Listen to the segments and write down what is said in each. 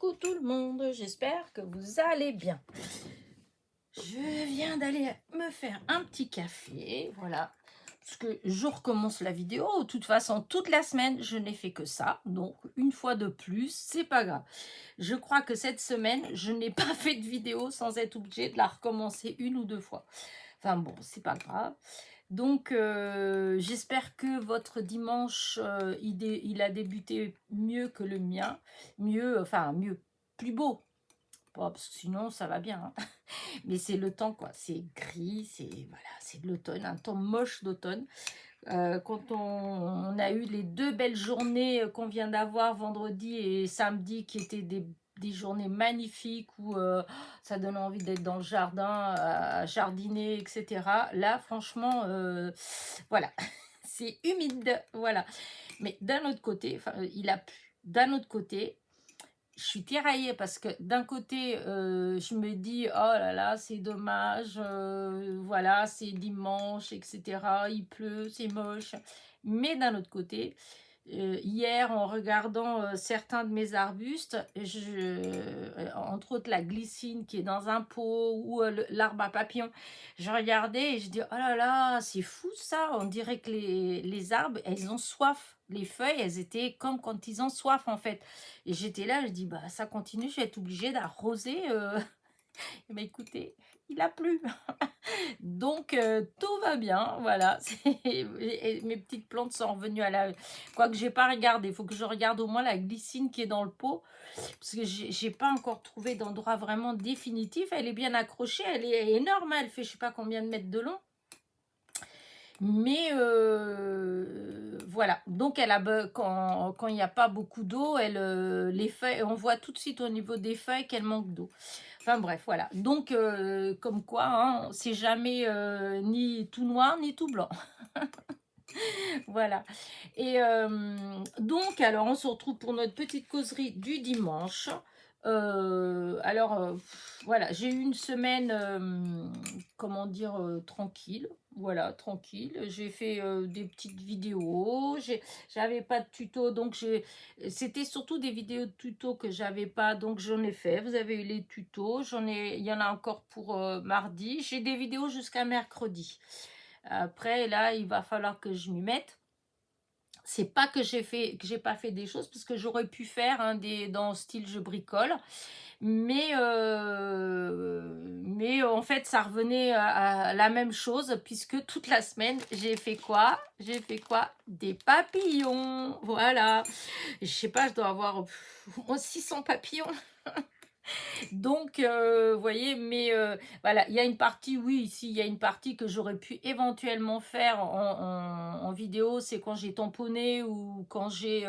Coucou tout le monde, j'espère que vous allez bien. Je viens d'aller me faire un petit café, voilà, parce que je recommence la vidéo. De toute façon, toute la semaine, je n'ai fait que ça, donc une fois de plus, c'est pas grave. Je crois que cette semaine, je n'ai pas fait de vidéo sans être obligée de la recommencer une ou deux fois. Enfin bon, c'est pas grave. Donc, j'espère que votre dimanche, il a débuté mieux que le mien. Mieux, enfin mieux, plus beau. Bon, parce que sinon, ça va bien, hein. Mais c'est le temps, quoi. C'est gris, voilà, c'est de l'automne, un temps moche d'automne. Quand on a eu les deux belles journées qu'on vient d'avoir vendredi et samedi, qui étaient des journées magnifiques où ça donne envie d'être dans le jardin, à jardiner, etc. Là, franchement, voilà, c'est humide, voilà. Mais d'un autre côté, enfin, il a plu. D'un autre côté, je suis tiraillée parce que d'un côté, je me dis, oh là là, c'est dommage, voilà, c'est dimanche, etc. Il pleut, c'est moche. Mais d'un autre côté, hier, en regardant certains de mes arbustes, entre autres la glycine qui est dans un pot ou l'arbre à papillons, je regardais et je dis, oh là là, c'est fou ça, on dirait que les arbres, elles ont soif. Les feuilles, elles étaient comme quand ils ont soif en fait. Et j'étais là, je dis, bah ça continue, je vais être obligée d'arroser. Eh ben, écoutez, il a plu. Donc, tout va bien, voilà. Et mes petites plantes sont revenues à la... Quoique, je n'ai pas regardé, il faut que je regarde au moins la glycine qui est dans le pot. Parce que je n'ai pas encore trouvé d'endroit vraiment définitif. Elle est bien accrochée, elle est énorme, elle fait je ne sais pas combien de mètres de long. Mais voilà, donc quand il n'y a pas beaucoup d'eau, les feuilles, on voit tout de suite au niveau des feuilles qu'elles manquent d'eau. Enfin bref, voilà. Donc comme quoi, hein, c'est jamais ni tout noir ni tout blanc. Voilà. Et donc, alors, on se retrouve pour notre petite causerie du dimanche. Voilà, j'ai eu une semaine, comment dire, tranquille. Voilà, tranquille. J'ai fait des petites vidéos. J'avais pas de tuto, donc c'était surtout des vidéos de tuto que j'avais pas, donc j'en ai fait. Vous avez eu les tutos. Il y en a encore pour mardi. J'ai des vidéos jusqu'à mercredi. Après, là, il va falloir que je m'y mette. C'est pas que j'ai pas fait des choses, parce que j'aurais pu faire dans le style je bricole, mais en fait ça revenait à la même chose, puisque toute la semaine j'ai fait quoi? Des papillons, voilà. Je sais pas, je dois avoir 600 papillons. Donc, vous voyez, mais voilà, il y a une partie, oui, ici, il y a une partie que j'aurais pu éventuellement faire en vidéo, c'est quand j'ai tamponné ou quand j'ai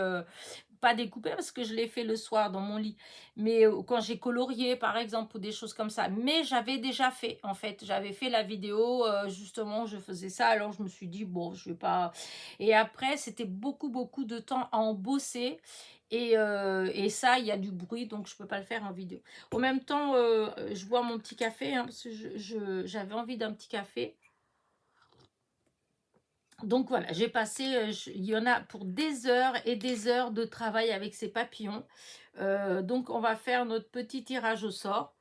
pas découpé, parce que je l'ai fait le soir dans mon lit, mais quand j'ai colorié, par exemple, ou des choses comme ça. Mais j'avais déjà fait, en fait, j'avais fait la vidéo, justement, je faisais ça, alors je me suis dit, bon, je vais pas... Et après, c'était beaucoup, beaucoup de temps à en bosser. Et ça, il y a du bruit, donc je peux pas le faire en vidéo. En même temps, je bois mon petit café, hein, parce que j'avais envie d'un petit café. Donc voilà, j'ai passé, il y en a pour des heures et des heures de travail avec ces papillons. Donc on va faire notre petit tirage au sort.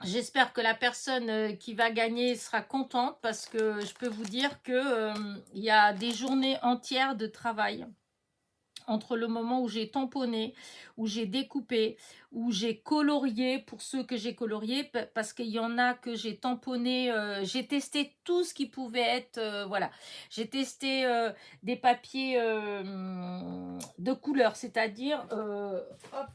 J'espère que la personne qui va gagner sera contente, parce que je peux vous dire que il y a des journées entières de travail entre le moment où j'ai tamponné, où j'ai découpé, où j'ai colorié, pour ceux que j'ai colorié, parce qu'il y en a que j'ai tamponné, j'ai testé tout ce qui pouvait être, voilà. J'ai testé des papiers de couleur, c'est-à-dire, hop,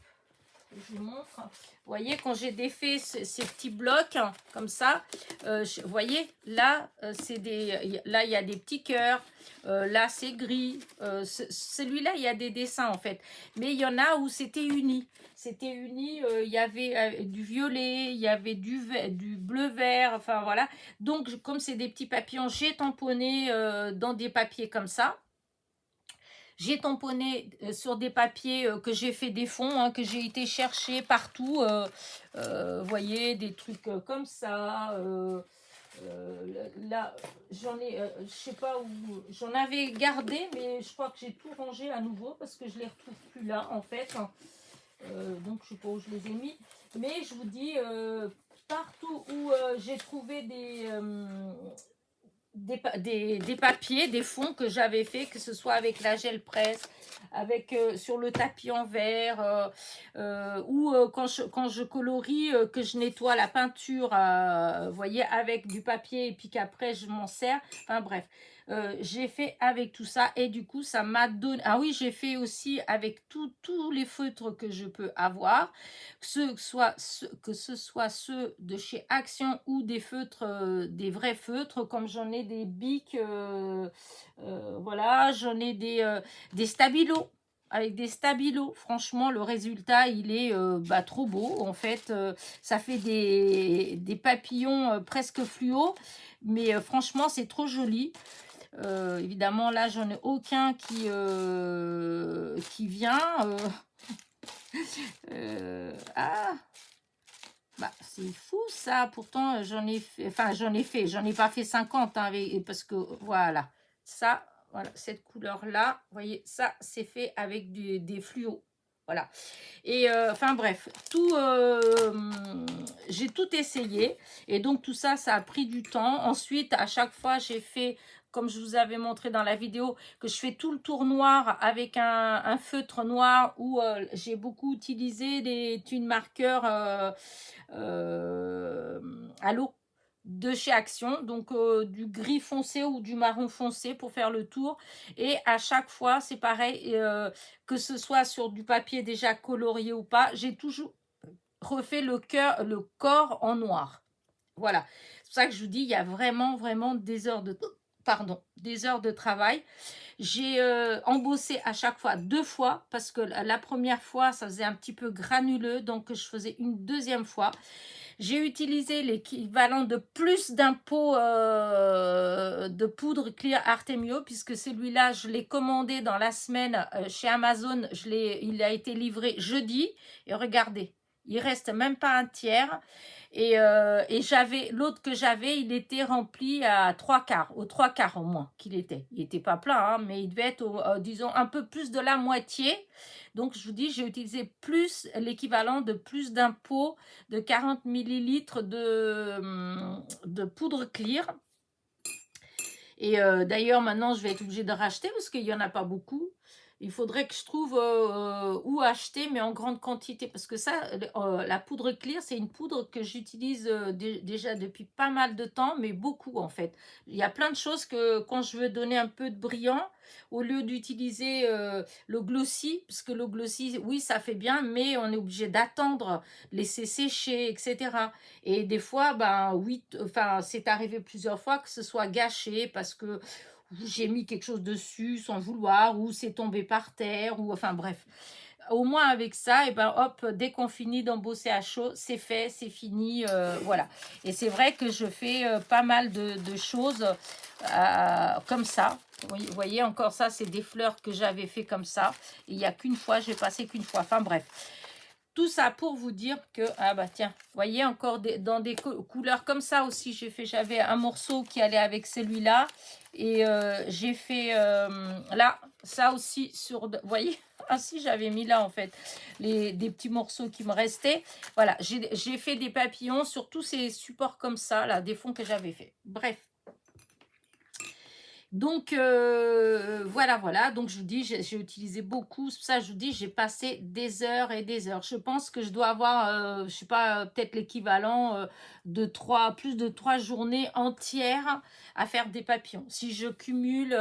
je vous montre. Vous voyez, quand j'ai défait ces petits blocs comme ça, vous voyez, là, là, il y a des petits cœurs. Là, c'est gris. Celui-là, il y a des dessins, en fait. Mais il y en a où c'était uni. C'était uni, il y avait du violet, il y avait du bleu-vert, enfin, voilà. Donc, comme c'est des petits papillons, j'ai tamponné dans des papiers comme ça. J'ai tamponné sur des papiers que j'ai fait des fonds, hein, que j'ai été chercher partout. Vous voyez, des trucs comme ça. Là, j'en ai, je sais pas où, j'en avais gardé, mais je crois que j'ai tout rangé à nouveau, parce que je les retrouve plus là, en fait. Donc je sais pas où je les ai mis. Mais je vous dis, partout où j'ai trouvé des papiers, des fonds que j'avais fait, que ce soit avec la gel presse, avec sur le tapis en verre, ou quand je colorie, que je nettoie la peinture, vous voyez, avec du papier et puis qu'après je m'en sers. Enfin bref, j'ai fait avec tout ça et du coup ça m'a donné. Ah oui, j'ai fait aussi avec tous les feutres que je peux avoir, que ce soit ceux de chez Action ou des feutres, des vrais feutres, comme j'en ai des bics, voilà, j'en ai des stabilos. Avec des stabilos, franchement, le résultat, il est trop beau. En fait, ça fait des papillons presque fluo, mais franchement, c'est trop joli. Évidemment, là, j'en ai aucun qui vient. Ah, bah, c'est fou ça. Pourtant, j'en ai fait, enfin, j'en ai pas fait 50 hein, parce que voilà, ça, voilà, cette couleur-là, vous voyez, ça, c'est fait avec des fluos. Voilà. Et enfin bref, j'ai tout essayé et donc tout ça, ça a pris du temps. Ensuite, à chaque fois, j'ai fait, comme je vous avais montré dans la vidéo, que je fais tout le tour noir avec un feutre noir où j'ai beaucoup utilisé des tunes marqueurs à l'eau de chez Action, donc du gris foncé ou du marron foncé pour faire le tour. Et à chaque fois, c'est pareil, que ce soit sur du papier déjà colorié ou pas, j'ai toujours refait le corps en noir. Voilà. C'est pour ça que je vous dis, il y a vraiment, vraiment des heures des heures de travail. J'ai embossé à chaque fois 2 fois parce que la première fois, ça faisait un petit peu granuleux, donc je faisais une deuxième fois. J'ai utilisé l'équivalent de plus d'un pot de poudre Clear Artemio, puisque celui-là, je l'ai commandé dans la semaine chez Amazon. Il a été livré jeudi. Et regardez, il reste même pas un tiers. Et j'avais l'autre que j'avais, il était rempli à 3/4, aux 3/4 au moins qu'il était. Il n'était pas plein, hein, mais il devait être, disons, un peu plus de la moitié. Donc, je vous dis, j'ai utilisé plus l'équivalent de plus d'un pot de 40 millilitres de poudre clear. Et d'ailleurs, maintenant, je vais être obligée de racheter parce qu'il n'y en a pas beaucoup. Il faudrait que je trouve où acheter, mais en grande quantité. Parce que ça, la poudre clear, c'est une poudre que j'utilise déjà depuis pas mal de temps, mais beaucoup en fait. Il y a plein de choses que quand je veux donner un peu de brillant, au lieu d'utiliser le glossy, parce que le glossy, oui, ça fait bien, mais on est obligé d'attendre, laisser sécher, etc. Et des fois, ben oui, enfin, c'est arrivé plusieurs fois que ce soit gâché parce que j'ai mis quelque chose dessus sans vouloir, ou c'est tombé par terre, ou enfin bref. Au moins avec ça, et ben hop, dès qu'on finit d'embosser à chaud, c'est fait, c'est fini, voilà. Et c'est vrai que je fais pas mal de choses comme ça. Vous voyez, encore ça, c'est des fleurs que j'avais fait comme ça. Il n'y a qu'une fois, j'ai passé qu'une fois. Enfin bref. Tout ça pour vous dire que, ah bah tiens, vous voyez encore dans des couleurs comme ça aussi, j'avais un morceau qui allait avec celui-là. Et j'ai fait là, ça aussi vous voyez, ah si, j'avais mis là en fait, des petits morceaux qui me restaient. Voilà, j'ai fait des papillons sur tous ces supports comme ça, là, des fonds que j'avais fait. Bref. Donc, voilà. Donc, je vous dis, j'ai utilisé beaucoup. Ça, je vous dis, j'ai passé des heures et des heures. Je pense que je dois avoir, je sais pas, peut-être l'équivalent de plus de 3 journées entières à faire des papillons. Si je cumule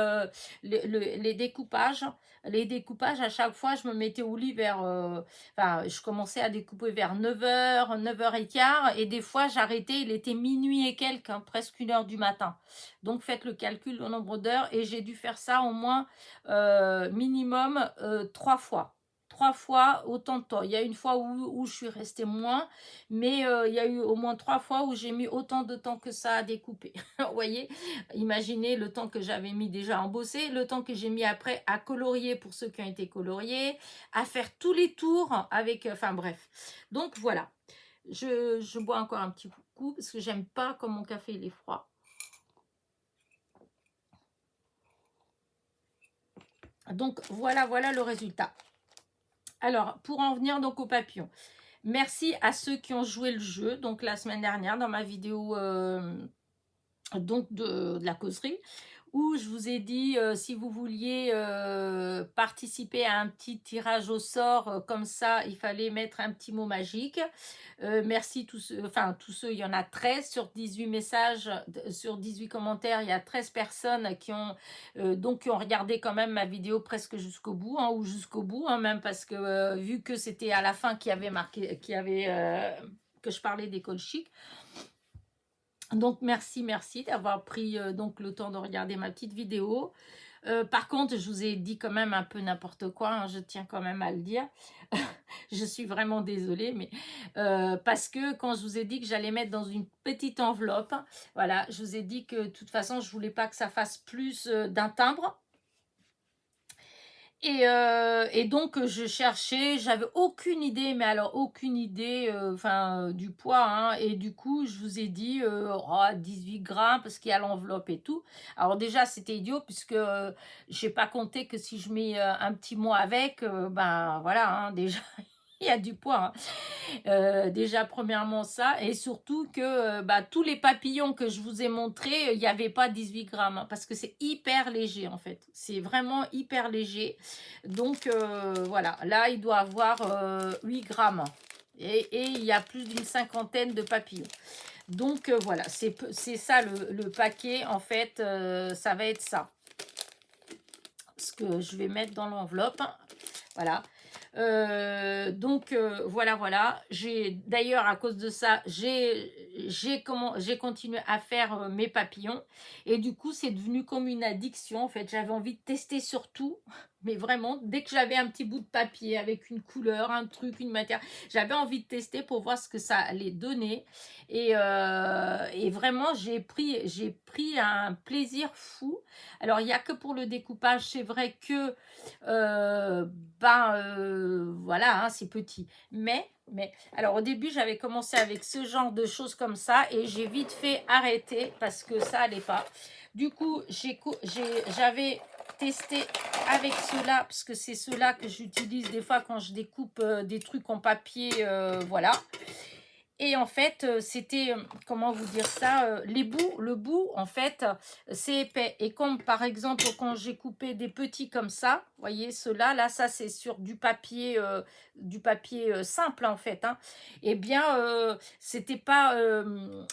les découpages, à chaque fois, je me mettais au lit enfin, je commençais à découper vers 9h, 9h15. Et des fois, j'arrêtais, il était minuit et quelques, hein, presque 1h du matin. Donc, faites le calcul au nombre d'heures. Et j'ai dû faire ça au moins minimum 3 fois. 3 fois autant de temps. Il y a une fois où je suis restée moins, mais il y a eu au moins 3 fois où j'ai mis autant de temps que ça à découper. Vous voyez, imaginez le temps que j'avais mis déjà à embosser, le temps que j'ai mis après à colorier pour ceux qui ont été coloriés, à faire tous les tours avec... Enfin bref. Donc voilà. Je bois encore un petit coup parce que j'aime pas quand mon café il est froid. Donc voilà le résultat. Alors, pour en venir donc aux papillons, merci à ceux qui ont joué le jeu, donc la semaine dernière dans ma vidéo donc de la causerie, où je vous ai dit si vous vouliez participer à un petit tirage au sort comme ça, il fallait mettre un petit mot magique. Merci tous ceux, enfin tous ceux, il y en a 13 sur 18 messages, sur 18 commentaires, il y a 13 personnes qui ont donc qui ont regardé quand même ma vidéo presque jusqu'au bout, hein, ou jusqu'au bout, hein, même parce que vu que c'était à la fin qui avait marqué, que je parlais des colchiques. Donc merci d'avoir pris donc le temps de regarder ma petite vidéo. Par contre, je vous ai dit quand même un peu n'importe quoi, hein, je tiens quand même à le dire. Je suis vraiment désolée, mais parce que quand je vous ai dit que j'allais mettre dans une petite enveloppe, voilà, je vous ai dit que de toute façon, je voulais pas que ça fasse plus d'un timbre. Et donc je cherchais, j'avais aucune idée, mais alors aucune idée du poids, hein, et du coup je vous ai dit 18 grammes parce qu'il y a l'enveloppe et tout. Alors déjà c'était idiot puisque j'ai pas compté que si je mets un petit mot avec, ben voilà, hein, déjà il y a du poids, hein. Déjà premièrement ça, et surtout que tous les papillons que je vous ai montrés, il n'y avait pas 18 grammes, hein, parce que c'est hyper léger en fait, c'est vraiment hyper léger. Donc voilà, là il doit avoir 8 grammes, et il y a plus d'une cinquantaine de papillons. Donc voilà, c'est ça le paquet en fait, ça va être ça, ce que je vais mettre dans l'enveloppe, voilà. Donc voilà, j'ai d'ailleurs à cause de ça j'ai continué à faire mes papillons, et du coup c'est devenu comme une addiction en fait. J'avais envie de tester sur tout, mais vraiment dès que j'avais un petit bout de papier avec une couleur, un truc, une matière, j'avais envie de tester pour voir ce que ça allait donner, et vraiment j'ai pris un plaisir fou. Alors il n'y a que pour le découpage, c'est vrai que voilà, hein, c'est petit. Mais, alors au début, j'avais commencé avec ce genre de choses comme ça, et j'ai vite fait arrêter parce que ça allait pas. Du coup, j'avais testé avec ceux-là, parce que c'est ceux-là que j'utilise des fois quand je découpe des trucs en papier, voilà. Et en fait, c'était, comment vous dire ça, le bout, en fait, c'est épais. Et comme par exemple, quand j'ai coupé des petits comme ça, vous voyez, ceux-là, là, ça c'est sur du papier simple, en fait, hein. Eh bien, c'était pas,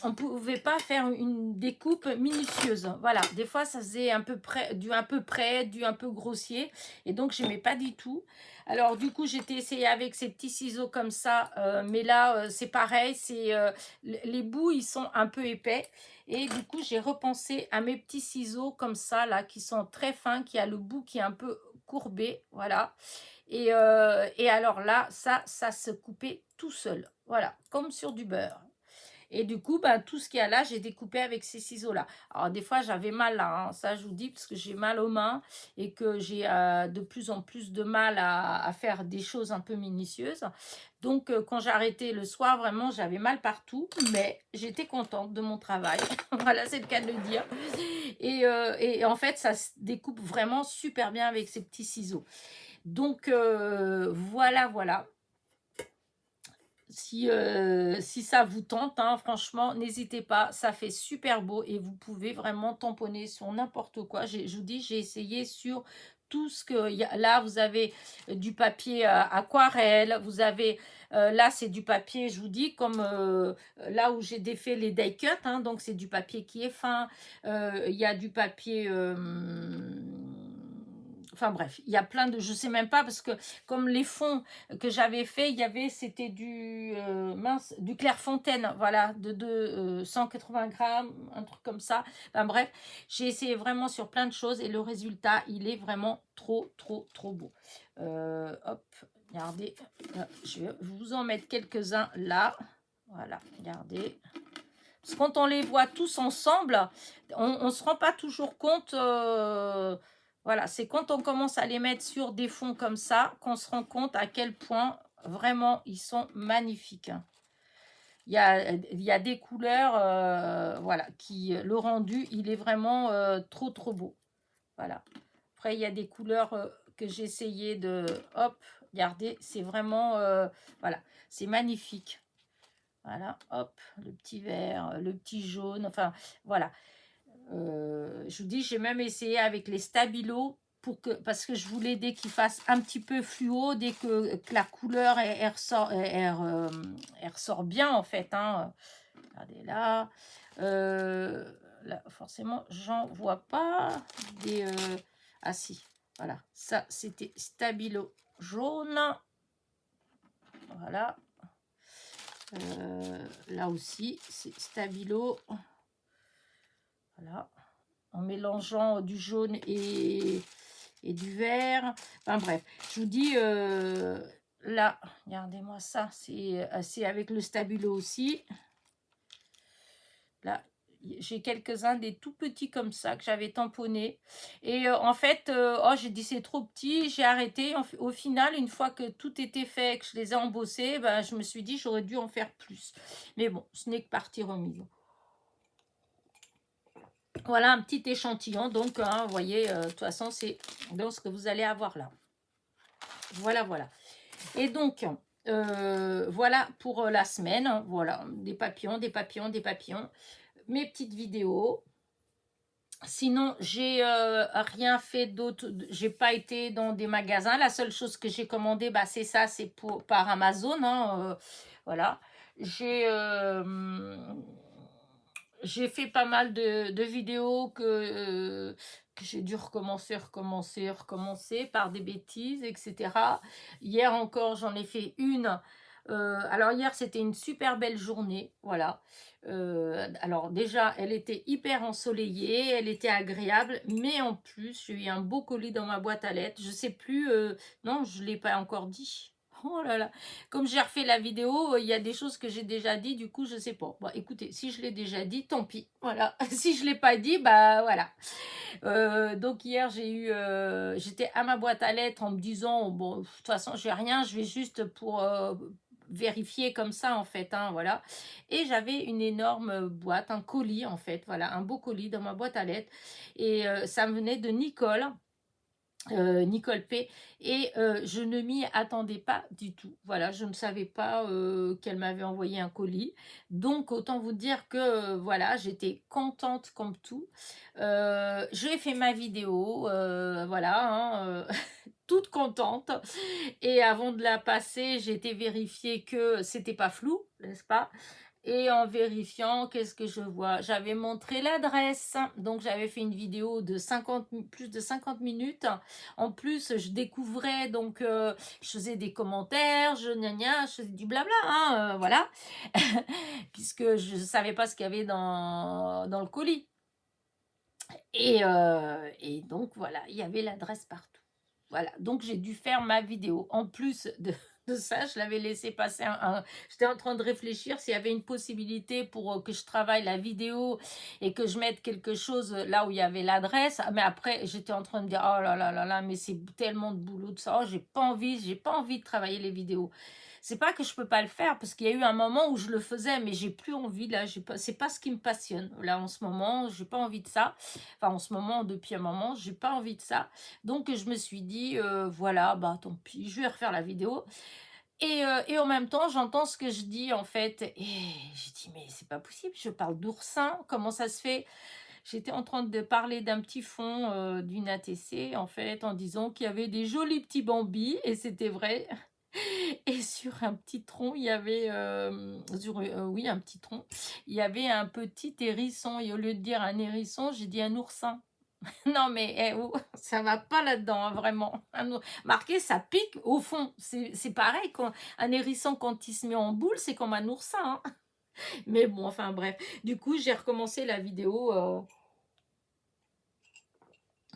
on pouvait pas faire une découpe minutieuse. Voilà, des fois, ça faisait du un peu grossier. Et donc, j'aimais pas du tout. Alors du coup, j'ai essayé avec ces petits ciseaux comme ça, mais là, c'est pareil, les bouts, ils sont un peu épais. Et du coup, j'ai repensé à mes petits ciseaux comme ça, là, qui sont très fins, qui a le bout qui est un peu courbé, voilà. Et alors là, ça se coupait tout seul, voilà, comme sur du beurre. Et du coup, tout ce qu'il y a là, j'ai découpé avec ces ciseaux-là. Alors, des fois, j'avais mal là, hein, ça je vous dis, parce que j'ai mal aux mains et que j'ai de plus en plus de mal à faire des choses un peu minutieuses. Donc, quand j'ai arrêté le soir, vraiment, j'avais mal partout, mais j'étais contente de mon travail. Voilà, c'est le cas de le dire. Et en fait, ça se découpe vraiment super bien avec ces petits ciseaux. Donc, voilà. Si ça vous tente, hein, franchement, n'hésitez pas, ça fait super beau et vous pouvez vraiment tamponner sur n'importe quoi. Je vous dis, j'ai essayé sur tout ce que y a. Là, vous avez du papier aquarelle, vous avez, là, c'est du papier, je vous dis, comme là où j'ai défait les die cut, hein, donc c'est du papier qui est fin. Il y a du papier... Enfin bref, il y a plein de... Je sais même pas, parce que comme les fonds que j'avais fait, c'était du Clairefontaine, voilà, de 180 grammes, un truc comme ça. Enfin bref, j'ai essayé vraiment sur plein de choses, et le résultat, il est vraiment trop beau. Hop, regardez, je vais vous en mettre quelques-uns là. Voilà, regardez. Parce que quand on les voit tous ensemble, on ne se rend pas toujours compte... voilà, c'est quand on commence à les mettre sur des fonds comme ça qu'on se rend compte à quel point vraiment ils sont magnifiques. Il y a des couleurs, voilà, le rendu, il est vraiment trop beau. Voilà. Après, il y a des couleurs que j'ai essayé Regardez, c'est vraiment, voilà, c'est magnifique. Voilà, hop, le petit vert, le petit jaune, enfin, voilà. Je vous dis, j'ai même essayé avec les stabilos parce que je voulais dès qu'il fasse un petit peu fluo, dès que la couleur elle ressort bien en fait. Hein. Regardez là. Là, forcément, j'en vois pas des. Ah si, voilà. Ça, c'était stabilo jaune. Voilà. Là aussi, c'est stabilo. Voilà. En mélangeant du jaune et du vert. Enfin bref, je vous dis, là, regardez-moi ça, c'est avec le stabilo aussi. Là, j'ai quelques-uns des tout petits comme ça que j'avais tamponnés. Et en fait, oh, j'ai dit c'est trop petit, j'ai arrêté. Au final, une fois que tout était fait, que je les ai embossés, ben, je me suis dit j'aurais dû en faire plus. Mais bon, ce n'est que partie remise. Voilà un petit échantillon. Donc, hein, vous voyez, de toute façon, c'est donc ce que vous allez avoir là. Voilà, voilà. Et donc, voilà pour la semaine. Voilà, des papillons, des papillons, des papillons. Mes petites vidéos. Sinon, j'ai rien fait d'autre. J'ai pas été dans des magasins. La seule chose que j'ai commandé, bah, c'est ça, c'est par Amazon. Hein, voilà. J'ai fait pas mal de vidéos que j'ai dû recommencer par des bêtises, etc. Hier encore, j'en ai fait une. Alors hier, c'était une super belle journée, voilà. Alors déjà, elle était hyper ensoleillée, elle était agréable, mais en plus, j'ai eu un beau colis dans ma boîte à lettres. Je sais plus, non, je ne l'ai pas encore dit. Oh là là, comme j'ai refait la vidéo, il y a des choses que j'ai déjà dit, du coup, je sais pas. Bon, écoutez, si je l'ai déjà dit, tant pis. Voilà. Si je l'ai pas dit, bah voilà. Donc hier, j'étais à ma boîte à lettres en me disant, bon, de toute façon, j'ai rien, je vais juste pour vérifier comme ça, en fait, hein, voilà. Et j'avais une énorme boîte, un colis, en fait, voilà, un beau colis dans ma boîte à lettres. Et ça me venait de Nicole. Nicole P. Et je ne m'y attendais pas du tout. Voilà, je ne savais pas qu'elle m'avait envoyé un colis. Donc, autant vous dire que voilà, j'étais contente comme tout. J'ai fait ma vidéo, voilà, hein, toute contente. Et avant de la passer, j'ai été vérifier que c'était pas flou, n'est-ce pas? Et en vérifiant, qu'est-ce que je vois? J'avais montré l'adresse. Donc, j'avais fait une vidéo de plus de 50 minutes. En plus, je découvrais, donc, je faisais des commentaires, je faisais du blabla, hein, voilà. Puisque je ne savais pas ce qu'il y avait dans le colis. Et donc, voilà, il y avait l'adresse partout. Voilà, donc j'ai dû faire ma vidéo. En plus de ça, je l'avais laissé passer J'étais en train de réfléchir s'il y avait une possibilité pour que je travaille la vidéo et que je mette quelque chose là où il y avait l'adresse. Mais après, j'étais en train de dire, oh là là là là, mais c'est tellement de boulot de ça. Oh, j'ai pas envie de travailler les vidéos. C'est pas que je peux pas le faire, parce qu'il y a eu un moment où je le faisais, mais j'ai plus envie, là, c'est pas ce qui me passionne. Là, en ce moment, j'ai pas envie de ça. Enfin, en ce moment, depuis un moment, j'ai pas envie de ça. Donc, je me suis dit, voilà, bah tant pis, je vais refaire la vidéo. Et en même temps, j'entends ce que je dis, en fait. Et je dis, mais c'est pas possible, je parle d'oursin, comment ça se fait? J'étais en train de parler d'un petit fond d'une ATC, en fait, en disant qu'il y avait des jolis petits bambis, et c'était vrai. Et sur un petit tronc, il y avait, oui, un petit tronc, il y avait un petit hérisson. Et au lieu de dire un hérisson, j'ai dit un oursin. Non, mais ça va pas là-dedans, hein, vraiment. Marqué, ça pique au fond. C'est pareil, un hérisson, quand il se met en boule, c'est comme un oursin. Hein. Mais bon, enfin bref. Du coup, j'ai recommencé la vidéo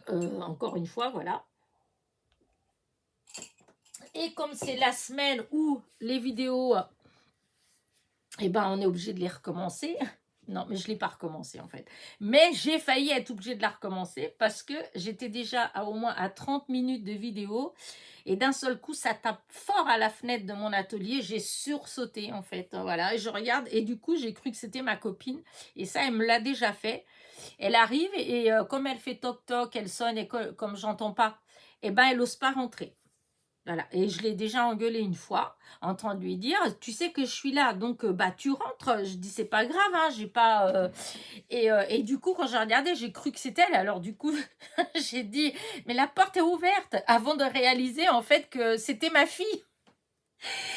encore une fois, voilà. Et comme c'est la semaine où les vidéos, eh ben, on est obligé de les recommencer. Non, mais je ne l'ai pas recommencé en fait. Mais j'ai failli être obligée de la recommencer parce que j'étais déjà au moins à 30 minutes de vidéo. Et d'un seul coup, ça tape fort à la fenêtre de mon atelier. J'ai sursauté en fait. Voilà, et je regarde et du coup, j'ai cru que c'était ma copine. Et ça, elle me l'a déjà fait. Elle arrive et comme elle fait toc-toc, elle sonne et comme j'entends pas, eh ben, elle n'ose pas rentrer. Voilà, et je l'ai déjà engueulé une fois, en train de lui dire: «Tu sais que je suis là, donc bah, tu rentres». Je dis: «C'est pas grave, hein, j'ai pas, et du coup, quand j'ai regardé, j'ai cru que c'était elle. Alors du coup, j'ai dit: «Mais la porte est ouverte», avant de réaliser, en fait, que c'était ma fille.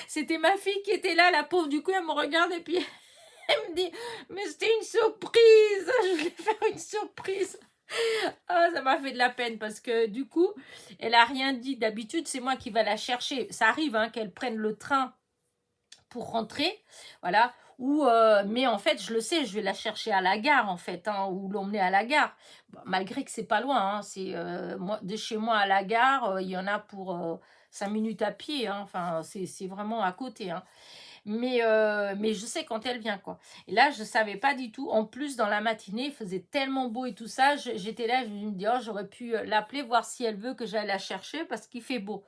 C'était ma fille qui était là, la pauvre. Du coup, elle me regarde et puis elle me dit: «Mais c'était une surprise, je voulais faire une surprise». Ah, ça m'a fait de la peine parce que du coup, elle a rien dit. D'habitude, c'est moi qui va la chercher. Ça arrive hein, qu'elle prenne le train pour rentrer, voilà. Ou mais en fait, je le sais, je vais la chercher à la gare en fait, hein, ou l'emmener à la gare. Bon, malgré que c'est pas loin, hein, c'est moi, de chez moi à la gare, il y en a pour 5 minutes à pied, hein, enfin c'est vraiment à côté, hein. Mais je sais quand elle vient, quoi. Et là, je savais pas du tout. En plus, dans la matinée, il faisait tellement beau et tout ça. J'étais là, je me dis, oh, j'aurais pu l'appeler, voir si elle veut que j'aille la chercher parce qu'il fait beau.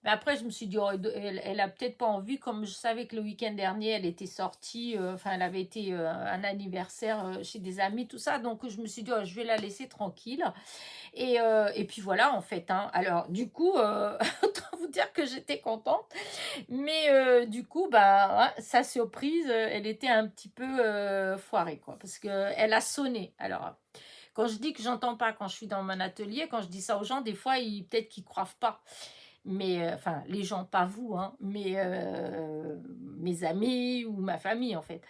Mais après, je me suis dit, oh, elle a peut-être pas envie, comme je savais que le week-end dernier, elle était sortie, enfin, elle avait été un anniversaire chez des amis, tout ça. Donc, je me suis dit, oh, je vais la laisser tranquille. Et puis voilà, en fait, hein. Alors, du coup, autant vous dire que j'étais contente. Mais du coup, bah, ouais, sa surprise, elle était un petit peu foirée, quoi. Parce qu'elle a sonné. Alors, quand je dis que j'entends pas quand je suis dans mon atelier, quand je dis ça aux gens, des fois, peut-être qu'ils croient pas. Mais, enfin, les gens, pas vous, hein, mais mes amis ou ma famille, en fait.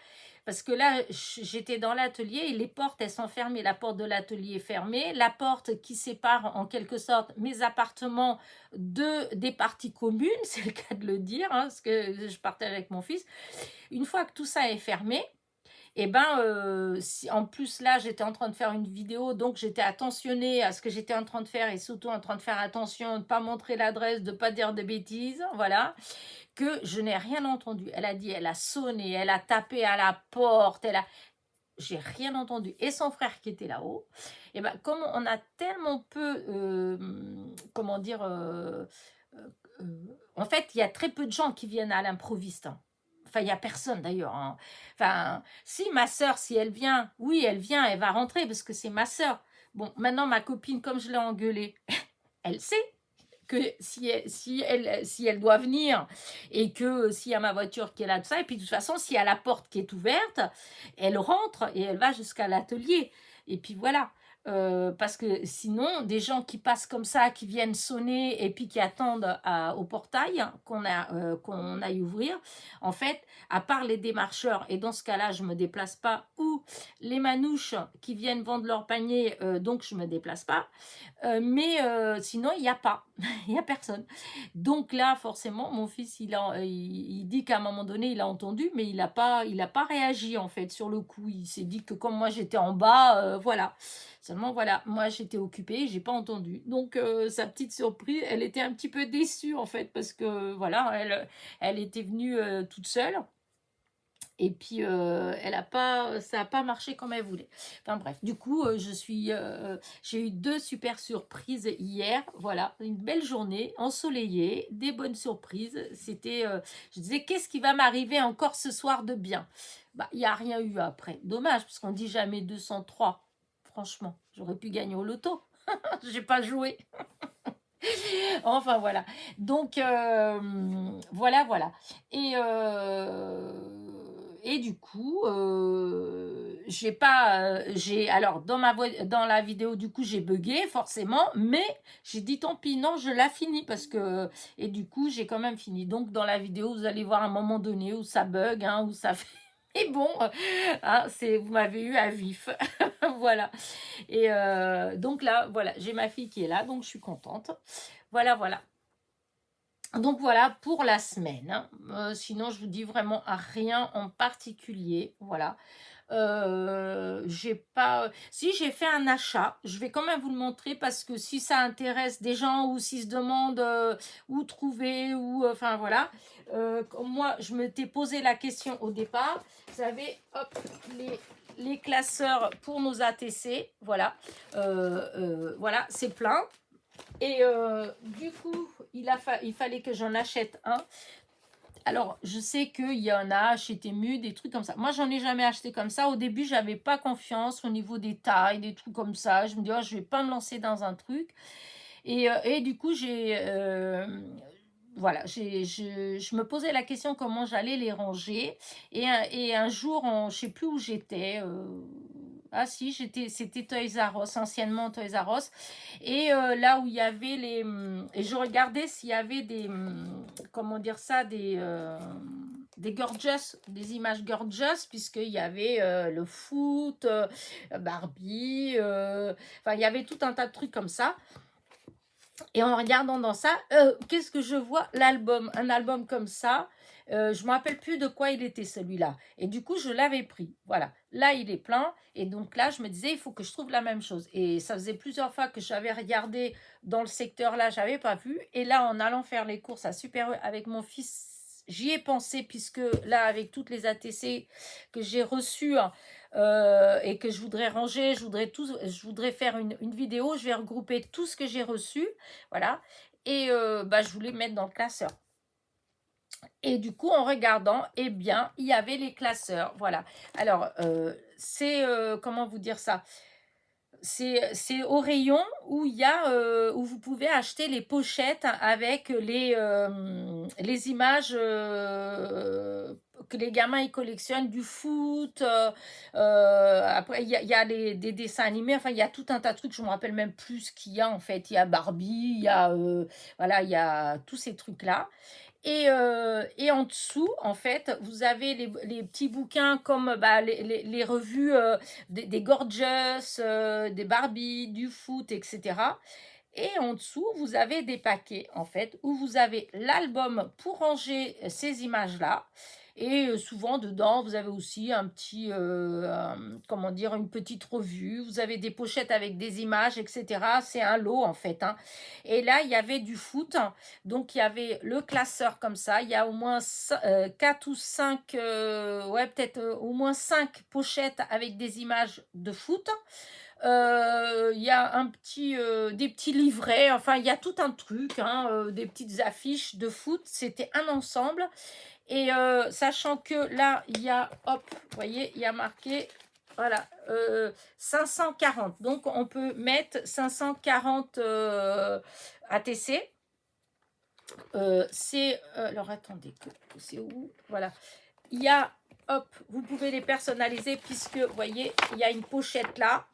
Parce que là, j'étais dans l'atelier et les portes, elles sont fermées. La porte de l'atelier est fermée. La porte qui sépare, en quelque sorte, mes appartements des parties communes, c'est le cas de le dire, hein, parce que je partage avec mon fils. Une fois que tout ça est fermé, et ben, en plus là, j'étais en train de faire une vidéo, donc j'étais attentionnée à ce que j'étais en train de faire et surtout en train de faire attention, de ne pas montrer l'adresse, de ne pas dire de bêtises, voilà, que je n'ai rien entendu. Elle a dit, elle a sonné, elle a tapé à la porte, j'ai rien entendu. Et son frère qui était là-haut, et ben, comme on a tellement peu, comment dire, en fait, il y a très peu de gens qui viennent à l'improviste, hein. Enfin, il n'y a personne d'ailleurs, hein. Enfin, si ma sœur, si elle vient, oui, elle vient, elle va rentrer parce que c'est ma sœur. Bon, maintenant, ma copine, comme je l'ai engueulée, elle sait que si elle doit venir et que s'il y a ma voiture qui est là, tout ça, et puis de toute façon, s'il y a la porte qui est ouverte, elle rentre et elle va jusqu'à l'atelier. Et puis voilà. Parce que sinon, des gens qui passent comme ça, qui viennent sonner et puis qui attendent au portail qu'on aille ouvrir, en fait, à part les démarcheurs, et dans ce cas-là, je ne me déplace pas, ou les manouches qui viennent vendre leur panier, donc je ne me déplace pas. Mais sinon, il n'y a pas. Il n'y a personne. Donc là, forcément, mon fils, il dit qu'à un moment donné, il a entendu, mais il a pas réagi, en fait, sur le coup. Il s'est dit que comme moi, j'étais en bas, voilà. Seulement, voilà, moi, j'étais occupée, j'ai pas entendu. Donc, sa petite surprise, elle était un petit peu déçue, en fait, parce que, voilà, elle était venue toute seule. Et puis, ça n'a pas marché comme elle voulait. Enfin bref, du coup, j'ai eu 2 super surprises hier. Voilà, une belle journée, ensoleillée, des bonnes surprises. Je disais, qu'est-ce qui va m'arriver encore ce soir de bien? Bah, il n'y a rien eu après. Dommage, parce qu'on dit jamais 203. Franchement, j'aurais pu gagner au loto. J'ai pas joué. Enfin voilà. Donc voilà. Et, et du coup, j'ai pas, alors dans la vidéo du coup j'ai bugué forcément, mais j'ai dit tant pis, non je la finis parce que, et du coup j'ai quand même fini. Donc dans la vidéo vous allez voir un moment donné où ça bug, hein, où ça fait. Et bon, hein, vous m'avez eu à vif. Voilà. Et donc là, voilà, j'ai ma fille qui est là, donc je suis contente. Voilà. Donc voilà pour la semaine, hein. Sinon, je vous dis vraiment rien en particulier. Voilà. J'ai pas. Si j'ai fait un achat, je vais quand même vous le montrer parce que si ça intéresse des gens ou s'ils se demandent où trouver ou enfin voilà. Moi, je m'étais posé la question au départ. Vous savez, hop, les classeurs pour nos ATC, voilà, voilà, c'est plein. Et du coup, il fallait que j'en achète un. Alors, je sais qu'il y en a chez Temu, des trucs comme ça. Moi, j'en ai jamais acheté comme ça. Au début, j'avais pas confiance au niveau des tailles, des trucs comme ça. Je me dis, oh, je vais pas me lancer dans un truc. Et du coup, voilà, je me posais la question comment j'allais les ranger. Et un jour, je sais plus où j'étais. Ah si, c'était Toys R Us, anciennement Toys R Us. Et là où il y avait et je regardais s'il y avait comment dire ça, des gorgeous, des images gorgeous, puisqu'il y avait le foot, Barbie, enfin il y avait tout un tas de trucs comme ça. Et en regardant dans ça, qu'est-ce que je vois? L'album, un album comme ça. Je me rappelle plus de quoi il était celui-là. Et du coup, je l'avais pris. Voilà. Là, il est plein. Et donc là, je me disais, il faut que je trouve la même chose. Et ça faisait plusieurs fois que j'avais regardé dans le secteur là, j'avais pas vu. Et là, en allant faire les courses à Super U avec mon fils, j'y ai pensé, puisque là, avec toutes les ATC que j'ai reçues, et que je voudrais ranger, je voudrais faire une vidéo, je vais regrouper tout ce que j'ai reçu, voilà, et je voulais mettre dans le classeur. Et du coup, en regardant, eh bien, il y avait les classeurs, voilà. Alors, c'est, comment vous dire ça? C'est au rayon où il y a, où vous pouvez acheter les pochettes avec les images que les gamins ils collectionnent du foot. Après, il y a des dessins animés. Enfin, il y a tout un tas de trucs. Je me rappelle même plus ce qu'il y a en fait. Il y a Barbie, il y a voilà, il y a tous ces trucs là. Et en dessous, en fait, vous avez les petits bouquins comme les revues des Gorgeous, des Barbie, du foot, etc. Et en dessous, vous avez des paquets, en fait, où vous avez l'album pour ranger ces images-là. Et souvent, dedans, vous avez aussi un petit, comment dire, une petite revue. Vous avez des pochettes avec des images, etc. C'est un lot, en fait, hein. Et là, il y avait du foot. Donc, il y avait le classeur comme ça. Il y a au moins 4 ou 5, ouais, peut-être au moins 5 pochettes avec des images de foot. Il y a des petits livrets, enfin il y a tout un truc, hein, des petites affiches de foot, c'était un ensemble. Et sachant que là, il y a, hop, vous voyez, il y a marqué, voilà, 540. Donc on peut mettre 540 ATC. Alors attendez, c'est où? Voilà. Il y a, hop, vous pouvez les personnaliser puisque, vous voyez, il y a une pochette là,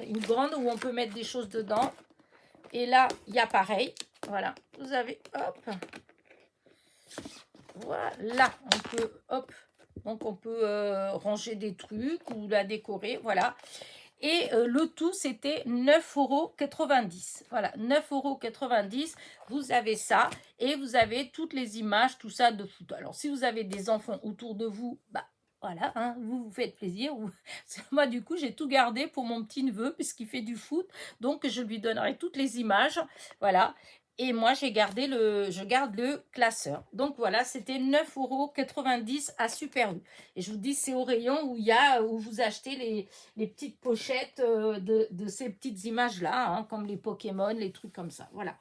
une grande où on peut mettre des choses dedans. Et là, il y a pareil. Voilà, vous avez, hop. Voilà, on peut, hop. Donc, on peut ranger des trucs ou la décorer. Voilà. Et le tout, c'était 9,90 €. Voilà, 9,90 €. Vous avez ça. Et vous avez toutes les images, tout ça de foot. Alors, si vous avez des enfants autour de vous, voilà, hein, vous vous faites plaisir. Moi, du coup, j'ai tout gardé pour mon petit neveu puisqu'il fait du foot. Donc, je lui donnerai toutes les images. Voilà. Et moi, je garde le classeur. Donc, voilà, c'était 9,90 € à Super U. Et je vous dis, c'est au rayon où vous achetez les petites pochettes de ces petites images-là, hein, comme les Pokémon, les trucs comme ça. Voilà.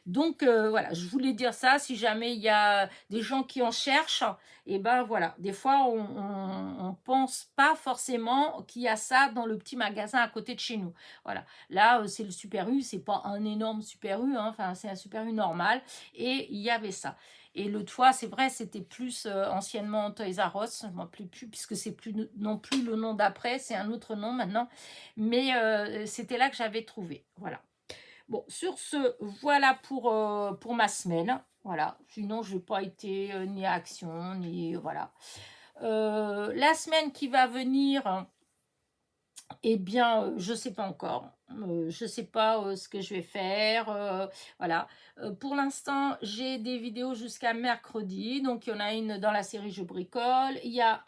Donc, voilà, je voulais dire ça, si jamais il y a des gens qui en cherchent, et ben voilà, des fois, on pense pas forcément qu'il y a ça dans le petit magasin à côté de chez nous. Voilà, là, c'est le Super U, c'est pas un énorme Super U, hein, enfin, c'est un Super U normal, et il y avait ça. Et l'autre fois, c'est vrai, c'était plus anciennement Toys R Us, je ne m'en rappelle plus, puisque c'est plus non plus le nom d'après, c'est un autre nom maintenant, mais c'était là que j'avais trouvé, voilà. Bon, sur ce, voilà pour ma semaine. Voilà, sinon, je n'ai pas été ni à Action, ni... Voilà. La semaine qui va venir, eh bien, je ne sais pas encore. Je ne sais pas ce que je vais faire. Voilà. Pour l'instant, j'ai des vidéos jusqu'à mercredi. Donc, il y en a une dans la série Je bricole. Il y a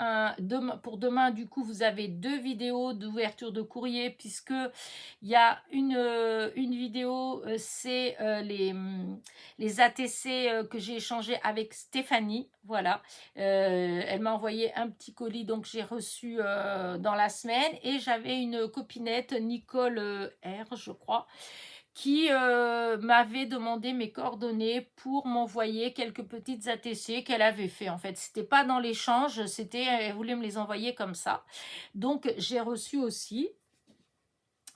pour demain, du coup, vous avez 2 vidéos d'ouverture de courrier, puisque il y a une vidéo, c'est les ATC que j'ai échangé avec Stéphanie. Voilà. Elle m'a envoyé un petit colis, donc j'ai reçu dans la semaine. Et j'avais une copinette, Nicole R, je crois, qui m'avait demandé mes coordonnées pour m'envoyer quelques petites ATC qu'elle avait fait. En fait, c'était pas dans l'échange, elle voulait me les envoyer comme ça. Donc, j'ai reçu aussi.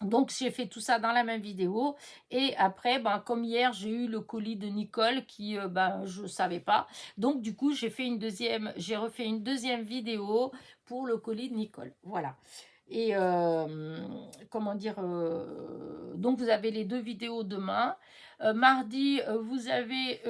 Donc, j'ai fait tout ça dans la même vidéo. Et après, ben, comme hier, j'ai eu le colis de Nicole qui, ben, je ne savais pas. Donc, du coup, j'ai refait une deuxième vidéo pour le colis de Nicole. Voilà. Et comment dire, donc vous avez les 2 vidéos demain. Mardi, vous avez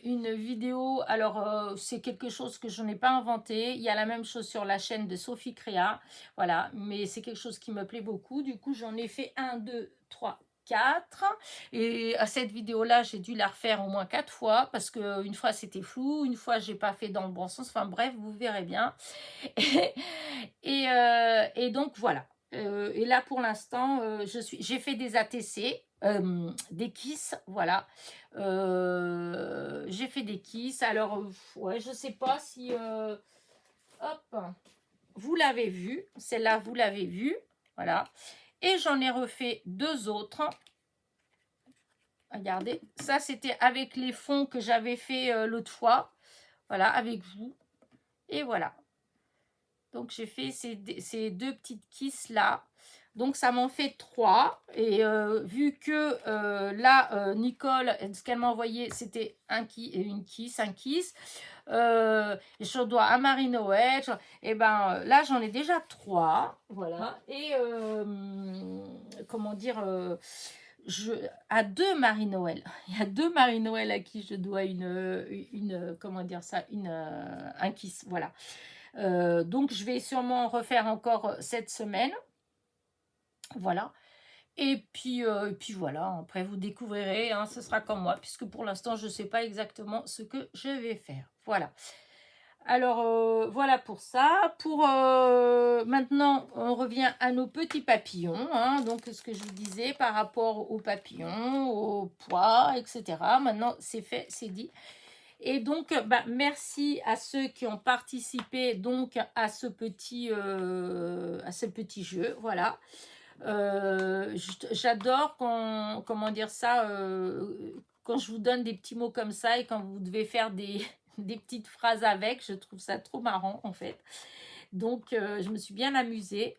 une vidéo, alors c'est quelque chose que je n'ai pas inventé. Il y a la même chose sur la chaîne de Sophie Créa. Voilà, mais c'est quelque chose qui me plaît beaucoup. Du coup, j'en ai fait 1, 2, 3, 4. Et à cette vidéo-là, j'ai dû la refaire au moins 4 fois parce qu'une fois, c'était flou. Une fois, j'ai pas fait dans le bon sens. Enfin bref, vous verrez bien. Et donc, voilà. Et là, pour l'instant, j'ai fait des ATC, des kisses, voilà. J'ai fait des kisses. Alors, ouais, je sais pas si... hop, vous l'avez vu. Celle-là, vous l'avez vue. Voilà. Et j'en ai refait 2 autres. Regardez. Ça, c'était avec les fonds que j'avais fait l'autre fois. Voilà, avec vous. Et voilà. Donc, j'ai fait ces 2 petites kisses là. Donc, ça m'en fait 3. Et vu que là, Nicole, ce qu'elle m'a envoyé, c'était un kiss. Je dois à Marie-Noël. Et ben là, j'en ai déjà 3. Voilà. Et comment dire, à 2 Marie-Noël. Il y a 2 Marie-Noël à qui je dois comment dire ça, un kiss. Voilà. Donc, je vais sûrement refaire encore cette semaine. Voilà. Et puis voilà. Après, vous découvrirez. Hein, ce sera comme moi, puisque pour l'instant, je ne sais pas exactement ce que je vais faire. Voilà. Alors, voilà pour ça. Pour maintenant, on revient à nos petits papillons. Hein, donc, ce que je vous disais par rapport aux papillons, au poids, etc. Maintenant, c'est fait, c'est dit. Et donc, bah, merci à ceux qui ont participé donc à ce petit jeu. Voilà. J'adore comment dire ça, quand je vous donne des petits mots comme ça et quand vous devez faire des, des petites phrases avec. Je trouve ça trop marrant en fait. Donc, je me suis bien amusée.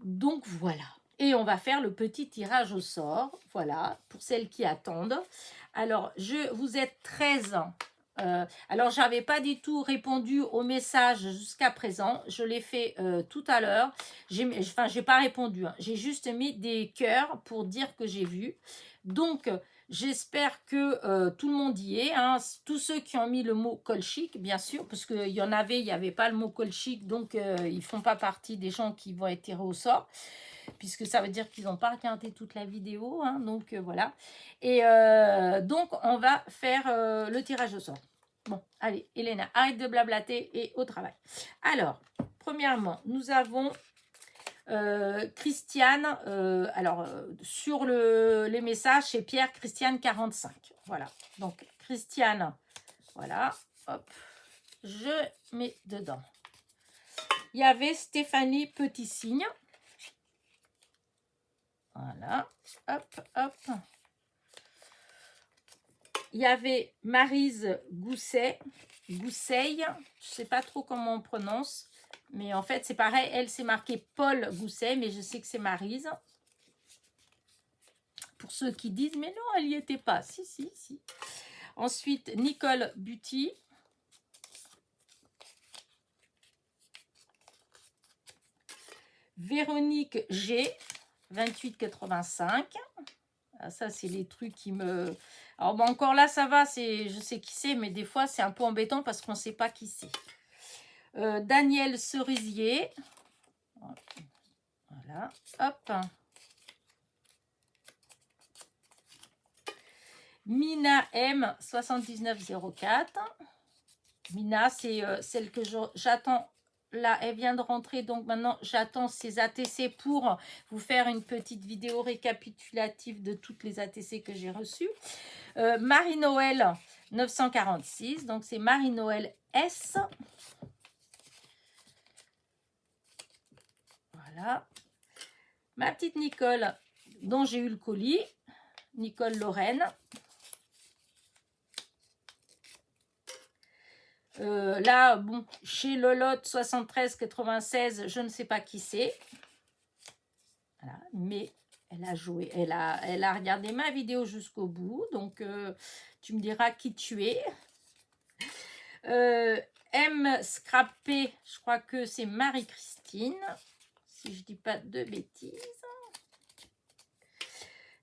Donc, voilà. Et on va faire le petit tirage au sort. Voilà, pour celles qui attendent. Alors, vous êtes 13. Alors, je n'avais pas du tout répondu au message jusqu'à présent. Je l'ai fait tout à l'heure. Enfin, je n'ai pas répondu. Hein. J'ai juste mis des cœurs pour dire que j'ai vu. Donc, j'espère que tout le monde y est. Hein. Tous ceux qui ont mis le mot colchique, bien sûr, parce qu'il y en avait, il n'y avait pas le mot colchique. Donc, ils ne font pas partie des gens qui vont être tirés au sort, puisque ça veut dire qu'ils n'ont pas regardé toute la vidéo. Hein. Donc, voilà. Et donc, on va faire le tirage au sort. Bon, allez, Elena, arrête de blablater et au travail. Alors, premièrement, nous avons Christiane. Alors, sur les messages, c'est Pierre Christiane 45. Voilà, donc Christiane, voilà, hop, je mets dedans. Il y avait Stéphanie Petit Signe. Voilà, hop, hop. Il y avait Maryse Gousset, je ne sais pas trop comment on prononce, mais en fait c'est pareil, elle c'est marqué Paul Gousset, mais je sais que c'est Maryse. Pour ceux qui disent, mais non, elle n'y était pas. Si, si, si. Ensuite, Nicole Buty. Véronique G, 28,85. Ça, c'est les trucs qui me... Alors, bon, encore là, ça va, je sais qui c'est, mais des fois, c'est un peu embêtant parce qu'on ne sait pas qui c'est. Daniel Cerisier. Voilà, hop. Mina M, 79,04. Mina, c'est celle que j'attends. Là, elle vient de rentrer, donc maintenant, j'attends ces ATC pour vous faire une petite vidéo récapitulative de toutes les ATC que j'ai reçues. Marie-Noël, 946, donc c'est Marie-Noël S. Voilà. Ma petite Nicole, dont j'ai eu le colis, Nicole Lorraine. Là, bon, chez Lolotte 73,96, je ne sais pas qui c'est. Voilà, mais elle a joué, elle a regardé ma vidéo jusqu'au bout. Donc, tu me diras qui tu es. M. Scrappé, je crois que c'est Marie-Christine, si je dis pas de bêtises.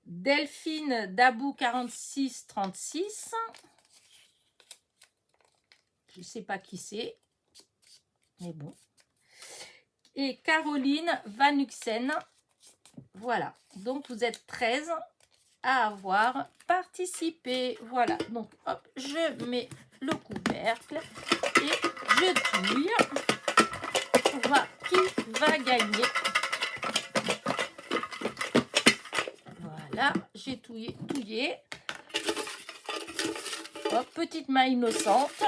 Delphine Dabou 4636. Je ne sais pas qui c'est, mais bon. Et Caroline Vanuxen. Voilà, donc vous êtes 13 à avoir participé. Voilà, donc hop, je mets le couvercle et je touille. On voit qui va gagner. Voilà, j'ai touillé. Hop, petite main innocente.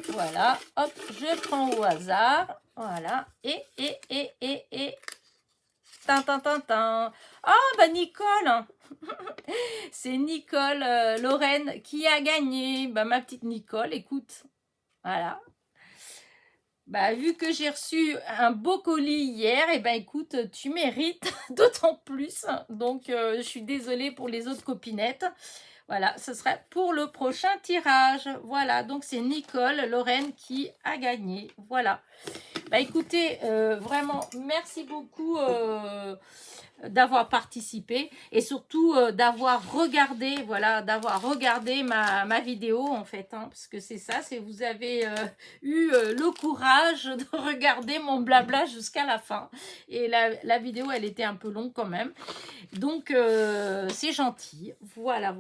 Voilà, hop, je prends au hasard. Voilà, et. Tin. Ah, bah Nicole. C'est Nicole Lorraine qui a gagné. Bah, ma petite Nicole, écoute. Voilà. Bah, vu que j'ai reçu un beau colis hier, et ben écoute, tu mérites d'autant plus. Donc, je suis désolée pour les autres copinettes. Voilà, ce serait pour le prochain tirage. Voilà, donc c'est Nicole Lorraine qui a gagné. Voilà. Bah écoutez, vraiment, merci beaucoup d'avoir participé et surtout d'avoir regardé, voilà, d'avoir regardé ma vidéo en fait, hein, parce que c'est ça, c'est vous avez eu le courage de regarder mon blabla jusqu'à la fin. Et la vidéo, elle était un peu longue quand même. Donc, c'est gentil. Voilà.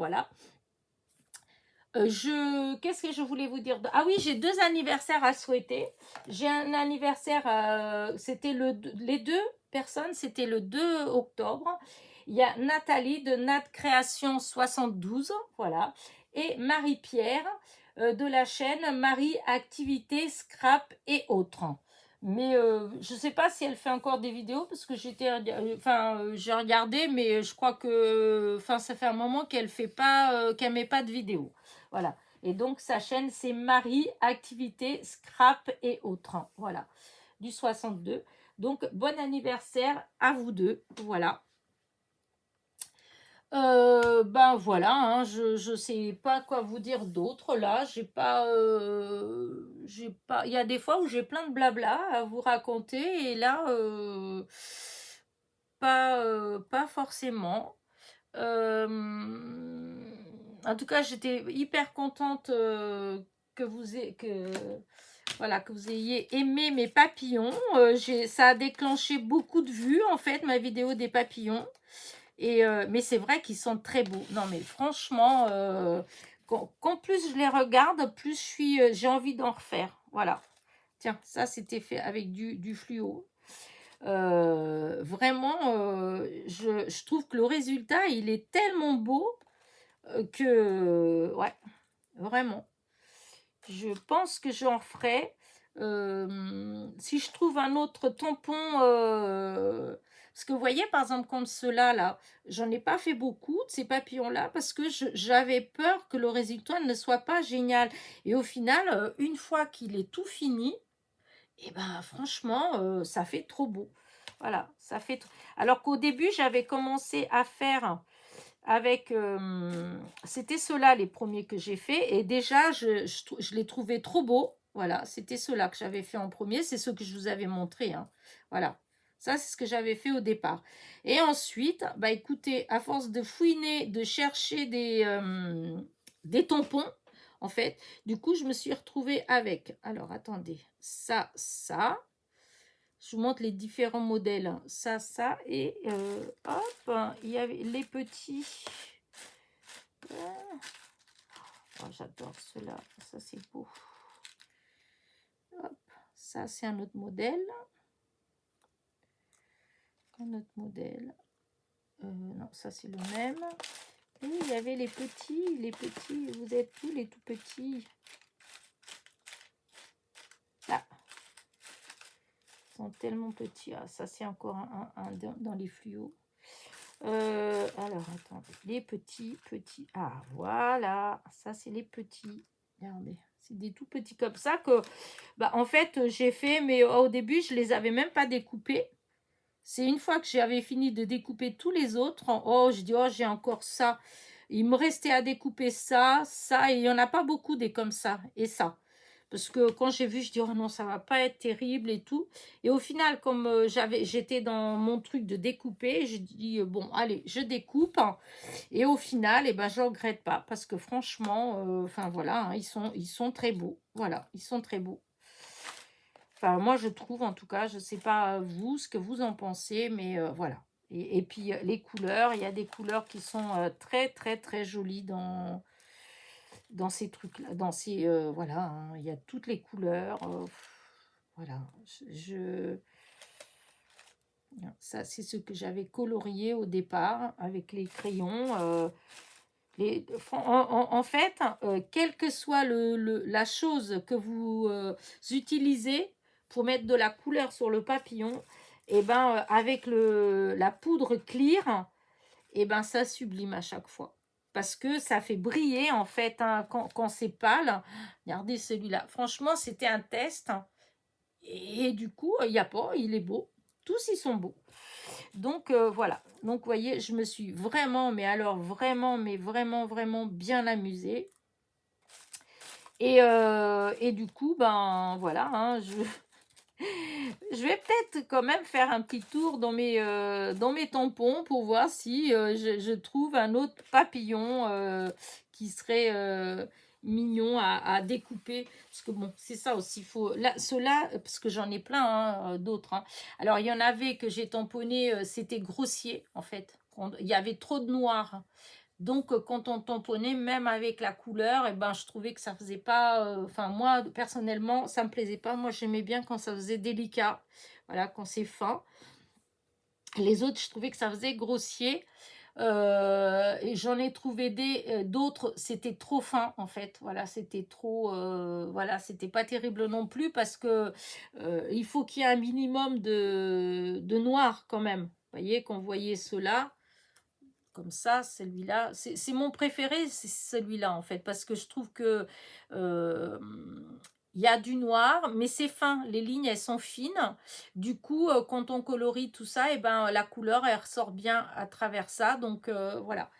Qu'est-ce que je voulais vous dire? Ah oui, j'ai 2 anniversaires à souhaiter. J'ai un anniversaire, c'était les 2 personnes, c'était le 2 octobre. Il y a Nathalie de Nat Création 72, voilà, et Marie-Pierre de la chaîne Marie Activité Scrap et autres. Mais je ne sais pas si elle fait encore des vidéos parce que j'ai regardé, mais je crois que ça fait un moment qu'elle fait pas, qu'elle met pas de vidéos. Voilà. Et donc, sa chaîne, c'est Marie Activité Scrap et autres. Voilà. Du 62. Donc, bon anniversaire à vous deux. Voilà. Ben voilà, hein, je sais pas quoi vous dire d'autre là. J'ai pas. Il y a des fois où j'ai plein de blabla à vous raconter. Et là, pas forcément. En tout cas, j'étais hyper contente que vous ayez aimé mes papillons. Ça a déclenché beaucoup de vues, en fait, ma vidéo des papillons. Mais c'est vrai qu'ils sont très beaux. Non, mais franchement, qu'en plus je les regarde, plus j'ai envie d'en refaire. Voilà. Tiens, ça, c'était fait avec du fluo. Vraiment, je trouve que le résultat, il est tellement beau que, ouais, vraiment. Je pense que j'en ferai. Si je trouve un autre tampon, parce que vous voyez, par exemple, comme ceux-là, là, j'en ai pas fait beaucoup de ces papillons-là parce que j'avais peur que le résultat ne soit pas génial. Et au final, une fois qu'il est tout fini, et ben franchement, ça fait trop beau. Voilà, ça fait. Alors qu'au début, j'avais commencé à faire avec, c'était ceux-là les premiers que j'ai fait et déjà je les trouvais trop beaux. Voilà, c'était ceux-là que j'avais fait en premier, c'est ceux que je vous avais montré, hein. Voilà, ça c'est ce que j'avais fait au départ. Et ensuite, bah écoutez, à force de fouiner, de chercher des tampons, en fait, du coup je me suis retrouvée avec, alors attendez, ça, je vous montre les différents modèles. Ça, et hop, il y avait les petits. Oh, j'adore ceux-là. Ça, c'est beau. Hop, ça, c'est un autre modèle. Non, ça, c'est le même. Et il y avait les petits. Vous êtes tous les tout petits. Là. Ils sont tellement petits. Ah, ça, c'est encore un dans les fluos. Alors, attendez. Les petits. Ah, voilà. Ça, c'est les petits. Regardez. C'est des tout petits comme ça que, bah, en fait, j'ai fait, mais au début, je les avais même pas découpés. C'est une fois que j'avais fini de découper tous les autres, oh, je dis, oh, j'ai encore ça. Il me restait à découper ça, ça, et il n'y en a pas beaucoup des comme ça, et ça. Parce que quand j'ai vu, je dis, oh non, ça va pas être terrible et tout. Et au final, comme j'étais dans mon truc de découper, je dis, bon, allez, je découpe. Et au final, eh ben, je regrette pas. Parce que franchement, enfin voilà, hein, ils sont très beaux. Voilà, ils sont très beaux. Enfin, moi, je trouve, en tout cas, je sais pas vous, ce que vous en pensez, mais voilà. Et puis, les couleurs, il y a des couleurs qui sont très, très, très jolies dans ces trucs-là. Voilà, hein, il y a toutes les couleurs. Voilà. Ça, c'est ce que j'avais colorié au départ avec les crayons. En fait, quelle que soit la chose que vous utilisez pour mettre de la couleur sur le papillon, et ben, avec la poudre clear, et ben, ça sublime à chaque fois. Parce que ça fait briller, en fait, hein, quand c'est pâle. Regardez celui-là. Franchement, c'était un test. Et du coup, il n'y a pas, il est beau. Tous, ils sont beaux. Donc, voilà. Donc, vous voyez, je me suis vraiment, mais alors vraiment, mais vraiment, vraiment bien amusée. Et du coup, ben, voilà, hein, je vais peut-être quand même faire un petit tour dans mes tampons pour voir si je trouve un autre papillon qui serait mignon à découper. Parce que bon, c'est ça aussi. Ceux-là, parce que j'en ai plein hein, d'autres. Hein. Alors, il y en avait que j'ai tamponné, c'était grossier en fait. Il y avait trop de noir. Donc, quand on tamponnait, même avec la couleur, eh ben, je trouvais que ça faisait pas... Enfin, moi, personnellement, ça me plaisait pas. Moi, j'aimais bien quand ça faisait délicat. Voilà, quand c'est fin. Les autres, je trouvais que ça faisait grossier. Et j'en ai trouvé d'autres, c'était trop fin, en fait. Voilà, c'était trop... voilà, c'était pas terrible non plus parce que il faut qu'il y ait un minimum de noir, quand même. Vous voyez, quand vous voyez ceux-là, comme ça, celui-là, c'est mon préféré, c'est celui-là en fait, parce que je trouve que euh, il y a du noir, mais c'est fin, les lignes elles sont fines. Du coup, quand on colorie tout ça, et ben la couleur elle ressort bien à travers ça. Donc voilà.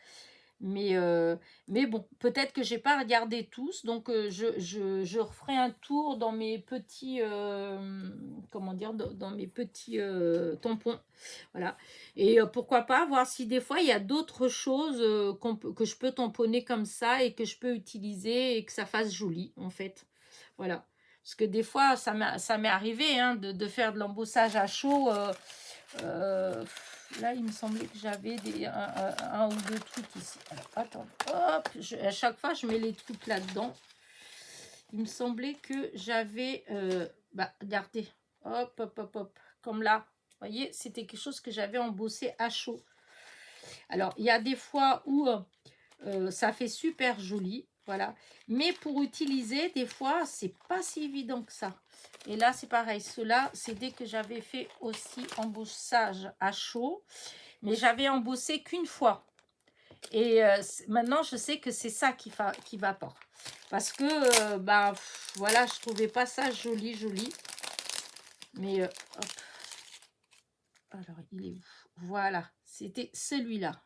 Mais, euh, mais bon, peut-être que j'ai pas regardé tous, donc je referai un tour dans mes petits, comment dire, dans mes petits tampons, voilà. Et pourquoi pas voir si des fois il y a d'autres choses que je peux tamponner comme ça et que je peux utiliser et que ça fasse joli, en fait, voilà. Parce que des fois, ça m'est arrivé hein, de faire de l'embossage à chaud. Euh, Là, il me semblait que j'avais un ou deux trucs ici. Alors, attends, hop, à chaque fois, je mets les trucs là-dedans. Il me semblait que j'avais... regardez, hop, hop, hop, hop, comme là. Vous voyez, c'était quelque chose que j'avais embossé à chaud. Alors, il y a des fois où ça fait super joli, voilà. Mais pour utiliser, des fois, c'est pas si évident que ça. Et là, c'est pareil. Ceux-là, c'est dès que j'avais fait aussi embossage à chaud. Mais j'avais embossé qu'une fois. Et maintenant, je sais que c'est ça qui va pas. Parce que, voilà, je trouvais pas ça joli, joli. Mais, hop. Alors, il est où? Voilà, c'était celui-là.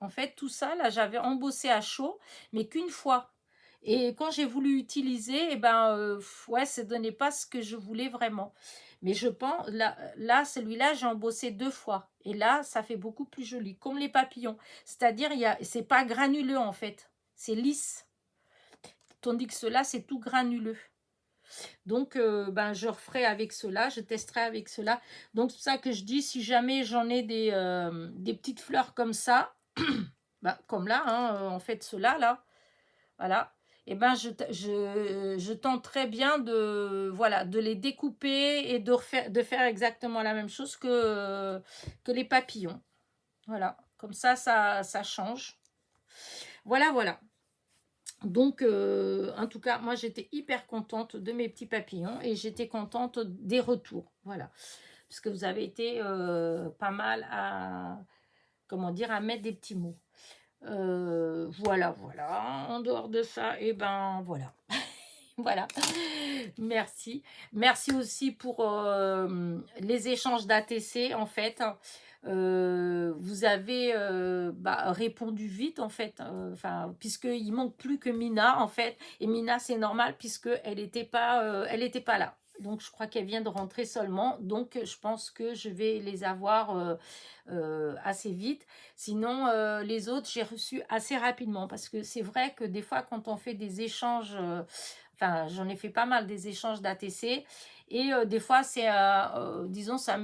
En fait, tout ça, là, j'avais embossé à chaud, mais qu'une fois. Et quand j'ai voulu utiliser, ouais, ça donnait pas ce que je voulais vraiment. Mais je pense, là celui-là, j'ai embossé 2 fois. Et là, ça fait beaucoup plus joli, comme les papillons. C'est-à-dire, c'est pas granuleux, en fait. C'est lisse. Tandis que cela, c'est tout granuleux. Donc, je referai avec cela, je testerai avec cela. Donc, c'est pour ça que je dis, si jamais j'en ai des petites fleurs comme ça, comme là, hein, en fait, ceux-là, là, voilà, et je tenterai bien voilà, de les découper et de faire exactement la même chose que les papillons. Voilà, comme ça change. Voilà, voilà. Donc, en tout cas, moi, j'étais hyper contente de mes petits papillons et j'étais contente des retours. Voilà, parce que vous avez été pas mal à, comment dire, à mettre des petits mots. Voilà, voilà. En dehors de ça, et ben voilà. Voilà, merci. Merci aussi pour les échanges d'ATC, en fait. Vous avez répondu vite, en fait. Enfin, puisqu'il manque plus que Mina, en fait. Et Mina, c'est normal, puisqu'elle elle était pas là. Donc, je crois qu'elle vient de rentrer seulement. Donc, je pense que je vais les avoir assez vite. Sinon, les autres, j'ai reçu assez rapidement. Parce que c'est vrai que des fois, quand on fait des échanges... enfin, j'en ai fait pas mal des échanges d'ATC et des fois, c'est, disons, ça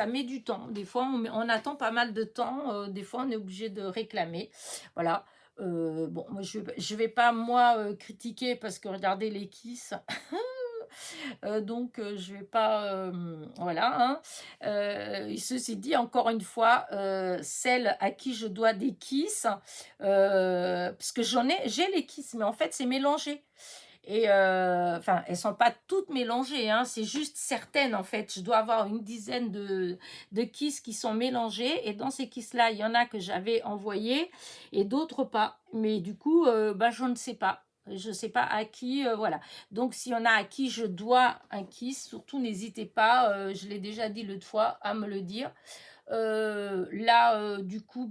met du temps. Des fois, on attend pas mal de temps. Des fois, on est obligé de réclamer. Voilà. Bon, moi, je vais pas, moi, critiquer parce que regardez les kisses. Donc, je vais pas... voilà. Hein. Ceci dit, encore une fois, celle à qui je dois des kisses, parce que j'ai les kisses, mais en fait, c'est mélangé. Et enfin, elles sont pas toutes mélangées, hein, c'est juste certaines en fait. Je dois avoir une dizaine de kisses qui sont mélangées. Et dans ces kisses-là, il y en a que j'avais envoyées et d'autres pas. Mais du coup, je ne sais pas. Je ne sais pas à qui, voilà. Donc, s'il y en a à qui je dois un kiss, surtout n'hésitez pas, je l'ai déjà dit l'autre fois, à me le dire. Là, du coup,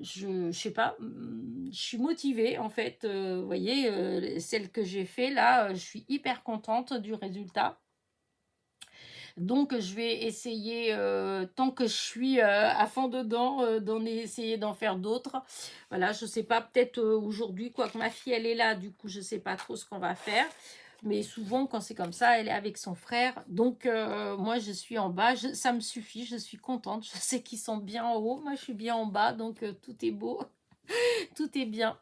je sais pas, je suis motivée en fait, vous voyez, celle que j'ai fait là, je suis hyper contente du résultat. Donc je vais essayer, tant que je suis, à fond dedans, essayer d'en faire d'autres. Voilà, je sais pas, peut-être, aujourd'hui, quoique ma fille elle est là, du coup je sais pas trop ce qu'on va faire. Mais souvent, quand c'est comme ça, elle est avec son frère. Donc, moi, je suis en bas. Ça me suffit. Je suis contente. Je sais qu'ils sont bien en haut. Moi, je suis bien en bas. Donc, tout est beau. Tout est bien.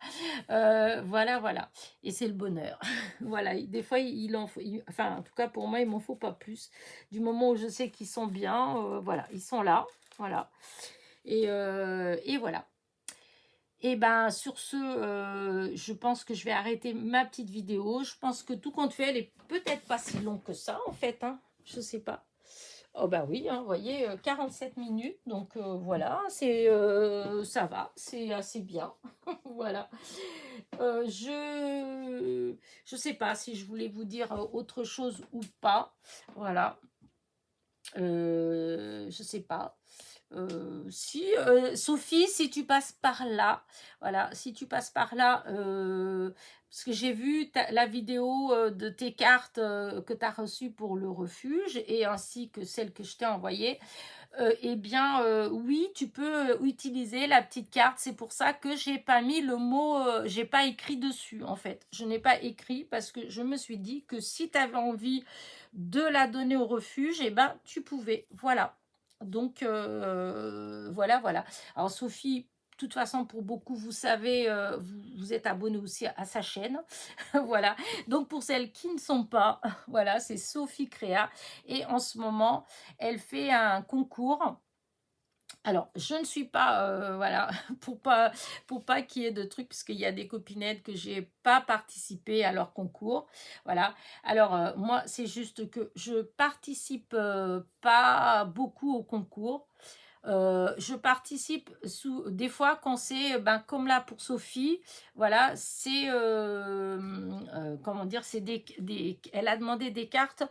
Voilà, voilà. Et c'est le bonheur. Voilà. Des fois, il en faut... enfin, en tout cas, pour moi, il m'en faut pas plus. Du moment où je sais qu'ils sont bien, voilà. Ils sont là. Voilà. Et voilà. Et ben sur ce, je pense que je vais arrêter ma petite vidéo. Je pense que tout compte fait, elle est peut-être pas si longue que ça, en fait. Hein. Je sais pas. Oh bah oui, hein, vous voyez, 47 minutes. Donc voilà, ça va, c'est assez bien. Voilà. Je sais pas si je voulais vous dire autre chose ou pas. Voilà. Je sais pas. Si Sophie, si tu passes par là, voilà, si tu passes par là, parce que j'ai vu la vidéo de tes cartes que tu as reçues pour le refuge et ainsi que celle que je t'ai envoyée, eh bien, oui, tu peux utiliser la petite carte. C'est pour ça que j'ai pas mis le mot, j'ai pas écrit dessus en fait. Je n'ai pas écrit parce que je me suis dit que si tu avais envie de la donner au refuge, eh ben, tu pouvais. Voilà. Donc, voilà, voilà. Alors, Sophie, de toute façon, pour beaucoup, vous savez, vous êtes abonné aussi à sa chaîne. Voilà. Donc, pour celles qui ne sont pas, voilà, c'est Sophie Créa. Et en ce moment, elle fait un concours. Alors, je ne suis pas, voilà, pour pas qu'il y ait de trucs, parce qu'il y a des copinettes que j'ai pas participé à leur concours, voilà. Alors, moi, c'est juste que je participe pas beaucoup au concours. Je participe des fois quand c'est, comme là pour Sophie, voilà, c'est, comment dire, c'est elle a demandé des cartes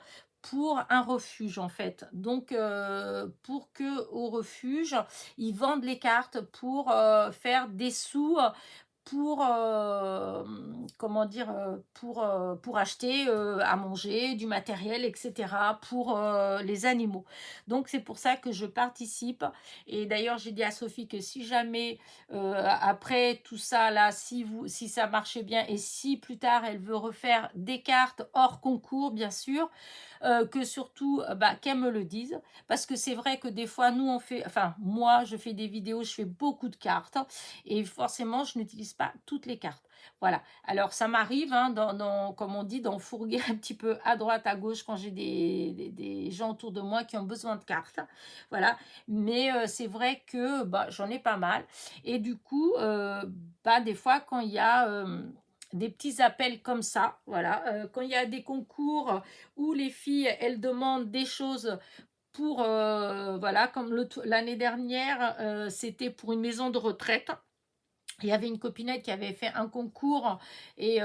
pour un refuge en fait. Donc, pour que au refuge, ils vendent les cartes pour faire des sous pour, comment dire, pour acheter à manger, du matériel, etc., pour les animaux. Donc, c'est pour ça que je participe. Et d'ailleurs, j'ai dit à Sophie que si jamais, après tout ça, là, si ça marchait bien et si plus tard, elle veut refaire des cartes hors concours, bien sûr, que surtout, qu'elle me le dise. Parce que c'est vrai que des fois, nous, on fait, enfin, moi, je fais des vidéos, je fais beaucoup de cartes. Et forcément, je n'utilise pas toutes les cartes. Voilà. Alors, ça m'arrive, hein, comme on dit, d'enfourguer un petit peu à droite, à gauche, quand j'ai des gens autour de moi qui ont besoin de cartes. Voilà. Mais c'est vrai que j'en ai pas mal. Et du coup, des fois, quand il y a... des petits appels comme ça, voilà, quand il y a des concours où les filles, elles demandent des choses pour, voilà, comme l'année dernière, c'était pour une maison de retraite. il y avait une copinette qui avait fait un concours et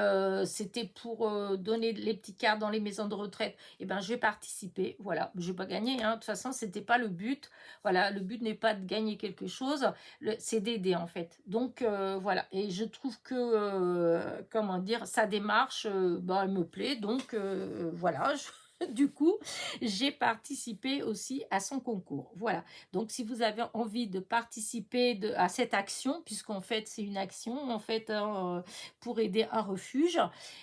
c'était pour donner les petites cartes dans les maisons de retraite. Et ben, j'ai participé. Voilà, je n'ai pas gagné, hein. De toute façon, c'était pas le but. Voilà, le but n'est pas de gagner quelque chose, c'est d'aider en fait. Donc voilà, et je trouve que comment dire, sa démarche, bah, elle me plaît. Donc voilà. Du coup, j'ai participé aussi à son concours. Voilà. Donc, si vous avez envie de participer à cette action, puisqu'en fait, c'est une action en fait hein, pour aider un refuge,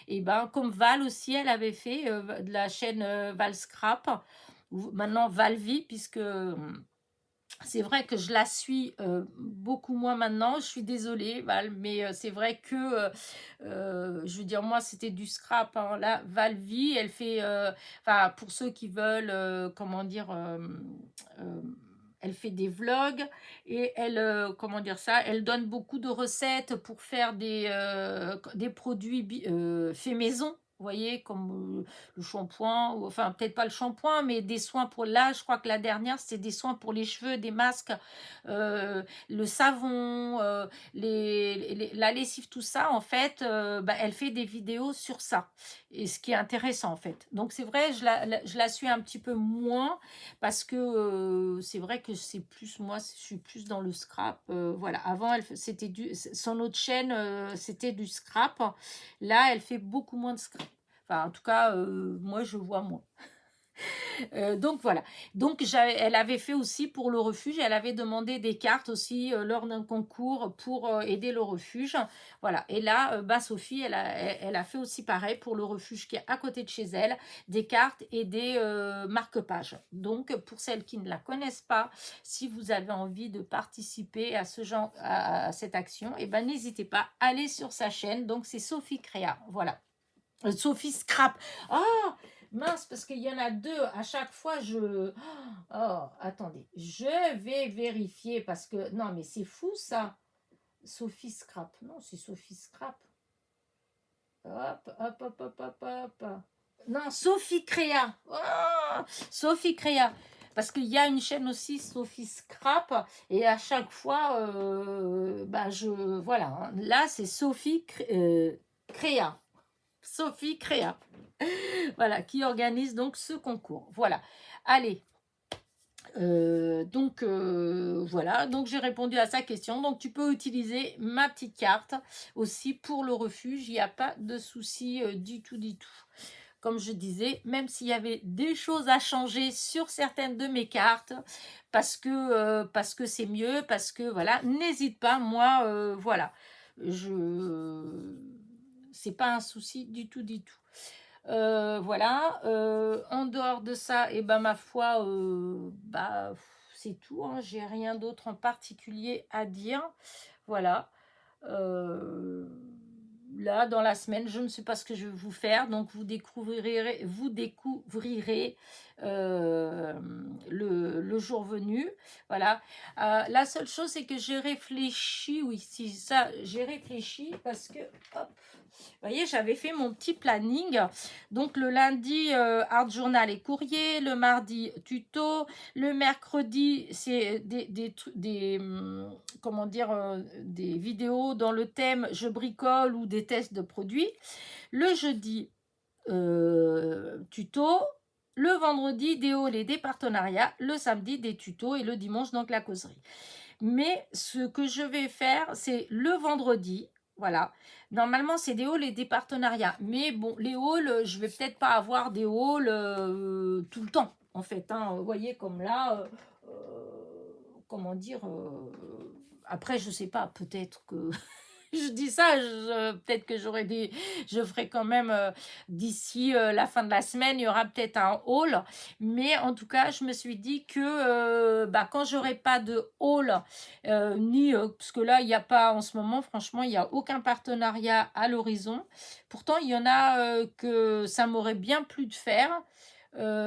et ben comme Val aussi, elle avait fait de la chaîne Val Scrap, ou maintenant Valvie, puisque c'est vrai que je la suis beaucoup moins maintenant. Je suis désolée, Val, mais c'est vrai que, je veux dire, moi, c'était du scrap. Hein. Là, Valvie, elle fait, enfin, pour ceux qui veulent, comment dire, elle fait des vlogs et elle, comment dire ça, elle donne beaucoup de recettes pour faire des produits faits maison. Vous voyez, comme le shampoing, enfin peut-être pas le shampoing, mais des soins pour là, je crois que la dernière, c'est des soins pour les cheveux, des masques, le savon, la lessive, tout ça, en fait, bah, elle fait des vidéos sur ça. Et ce qui est intéressant, en fait. Donc c'est vrai, je la suis un petit peu moins, parce que c'est vrai que c'est plus, moi, je suis plus dans le scrap. Voilà, avant, c'était son autre chaîne, c'était du scrap. Là, elle fait beaucoup moins de scrap. Enfin, en tout cas, moi, je vois moins. Donc voilà. Donc elle avait fait aussi pour le refuge, elle avait demandé des cartes aussi lors d'un concours pour aider le refuge. Voilà. Et là, bah, Sophie, elle a fait aussi pareil pour le refuge qui est à côté de chez elle, des cartes et des marque-pages. Donc pour celles qui ne la connaissent pas, si vous avez envie de participer à ce genre, à cette action, et ben n'hésitez pas, allez sur sa chaîne. Donc c'est Sophie Créa. Voilà. Sophie Scrap. Ah, mince, parce qu'il y en a deux. À chaque fois, Oh, attendez. Je vais vérifier parce que... Non, mais c'est fou, ça. Sophie Scrap. Non, c'est Sophie Scrap. Hop, hop, hop, hop, hop, hop. Non, Sophie Créa. Oh, Sophie Créa. Parce qu'il y a une chaîne aussi, Sophie Scrap. Et à chaque fois, bah, voilà. Hein. Là, c'est Sophie Créa. Sophie Créa. Voilà, qui organise donc ce concours. Voilà. Allez. Donc voilà, donc j'ai répondu à sa question. Donc tu peux utiliser ma petite carte aussi pour le refuge. Il n'y a pas de souci du tout, du tout. Comme je disais, même s'il y avait des choses à changer sur certaines de mes cartes, parce que c'est mieux, parce que voilà, n'hésite pas, moi, voilà, c'est pas un souci du tout, du tout. Voilà, en dehors de ça, et ben ma foi, bah, c'est tout, hein, j'ai rien d'autre en particulier à dire. Voilà. Euh, Là, dans la semaine, je ne sais pas ce que je vais vous faire, donc vous découvrirez le jour venu. Voilà. La seule chose, c'est que j'ai réfléchi, oui, si ça, j'ai réfléchi parce que, hop, vous voyez, j'avais fait mon petit planning. Donc, le lundi, art journal et courrier. Le mardi, tuto. Le mercredi, c'est comment dire, des vidéos dans le thème je bricole ou des tests de produits. Le jeudi, tuto. Le vendredi, des hauls et des partenariats. Le samedi, des tutos. Et le dimanche, donc la causerie. Mais ce que je vais faire, c'est le vendredi. Voilà. Normalement, c'est des hauls et des partenariats. Mais bon, les hauls, je vais peut-être pas avoir des hauls tout le temps, en fait. Hein. Vous voyez, comme là, comment dire, après, je sais pas, peut-être que... Je dis ça, peut-être que je ferai quand même d'ici la fin de la semaine, il y aura peut-être un haul. Mais en tout cas, je me suis dit que bah, quand j'aurai pas de haul, parce que là, il n'y a pas en ce moment, franchement, il n'y a aucun partenariat à l'horizon. Pourtant, il y en a que ça m'aurait bien plu de faire.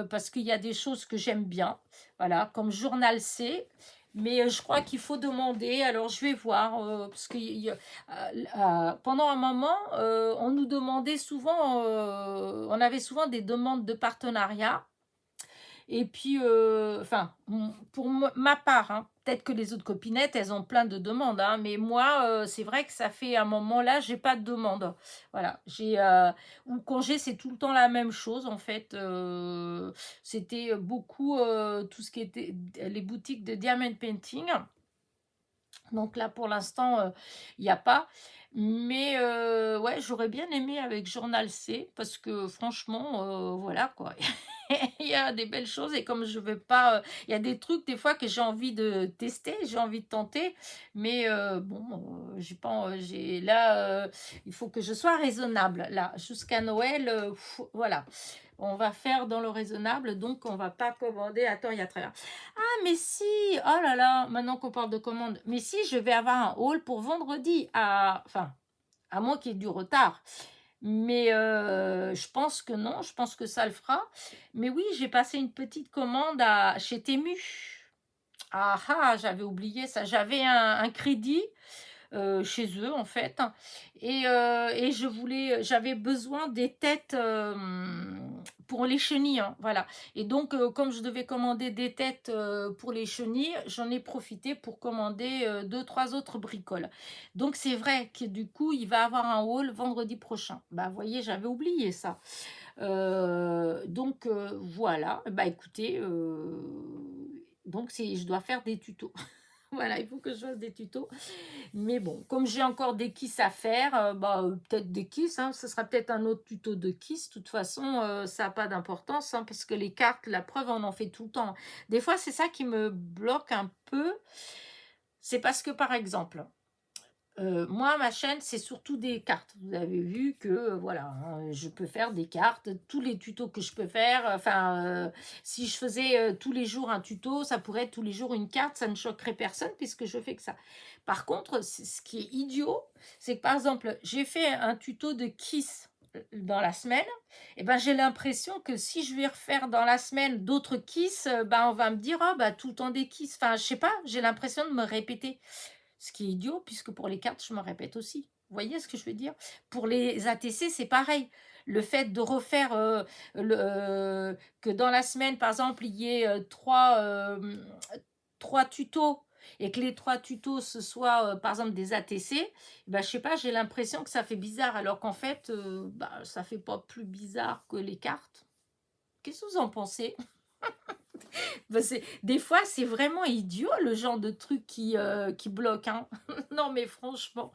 Parce qu'il y a des choses que j'aime bien, voilà, comme Journal C. Mais je crois qu'il faut demander. Alors, je vais voir. Parce que pendant un moment, on nous demandait souvent, on avait souvent des demandes de partenariat. Et puis, enfin, pour ma part, hein, peut-être que les autres copinettes, elles ont plein de demandes, hein, mais moi, c'est vrai que ça fait un moment là, j'ai pas de demande. Voilà, ou congé, c'est tout le temps la même chose en fait. C'était beaucoup tout ce qui était les boutiques de diamond painting. Donc là, pour l'instant, il n'y a pas. Mais ouais, j'aurais bien aimé avec Journal C parce que franchement, voilà quoi. Il y a des belles choses et comme je veux pas, il y a des trucs des fois que j'ai envie de tester, j'ai envie de tenter, mais bon, j'ai pas, j'ai là, il faut que je sois raisonnable là jusqu'à Noël, voilà. On va faire dans le raisonnable, donc on va pas commander. Attends, il y a très mais si, oh là là, maintenant qu'on parle de commande, mais si je vais avoir un haul pour vendredi, enfin, à moins qu'il y ait du retard. Mais je pense que non, je pense que ça le fera. Mais oui, j'ai passé une petite commande chez Temu. J'avais oublié ça. J'avais un crédit chez eux en fait. Et j'avais besoin des têtes pour les chenilles, hein, voilà. Et donc, comme je devais commander des têtes pour les chenilles, j'en ai profité pour commander deux, trois autres bricoles. Donc, c'est vrai que du coup, il va avoir un haul vendredi prochain. Bah, vous voyez, j'avais oublié ça. Donc, voilà. Bah, écoutez, donc, je dois faire des tutos. Voilà, il faut que je fasse des tutos. Mais bon, comme j'ai encore des kisses à faire, peut-être des kisses, hein, ce sera peut-être un autre tuto de kisses. De toute façon, ça n'a pas d'importance, hein, parce que les cartes, la preuve, on en fait tout le temps. Des fois, c'est ça qui me bloque un peu. C'est parce que, par exemple, moi, ma chaîne, c'est surtout des cartes. Vous avez vu que, voilà, hein, je peux faire des cartes, tous les tutos que je peux faire. Enfin, si je faisais tous les jours un tuto, ça pourrait être tous les jours une carte, ça ne choquerait personne puisque je fais que ça. Par contre, ce qui est idiot, c'est que, par exemple, j'ai fait un tuto de Kiss dans la semaine, et ben j'ai l'impression que si je vais refaire dans la semaine d'autres Kiss, on va me dire, oh, bah, tout le temps des Kiss. Enfin, je sais pas, j'ai l'impression de me répéter. Ce qui est idiot, puisque pour les cartes, je me répète aussi. Vous voyez ce que je veux dire? Pour les ATC, c'est pareil. Le fait de refaire que dans la semaine, par exemple, il y ait trois tutos et que les trois tutos, ce soient, par exemple, des ATC, je sais pas, j'ai l'impression que ça fait bizarre, alors qu'en fait, ça fait pas plus bizarre que les cartes. Qu'est-ce que vous en pensez? Des fois, c'est vraiment idiot le genre de truc qui bloque. Hein. Non, mais franchement.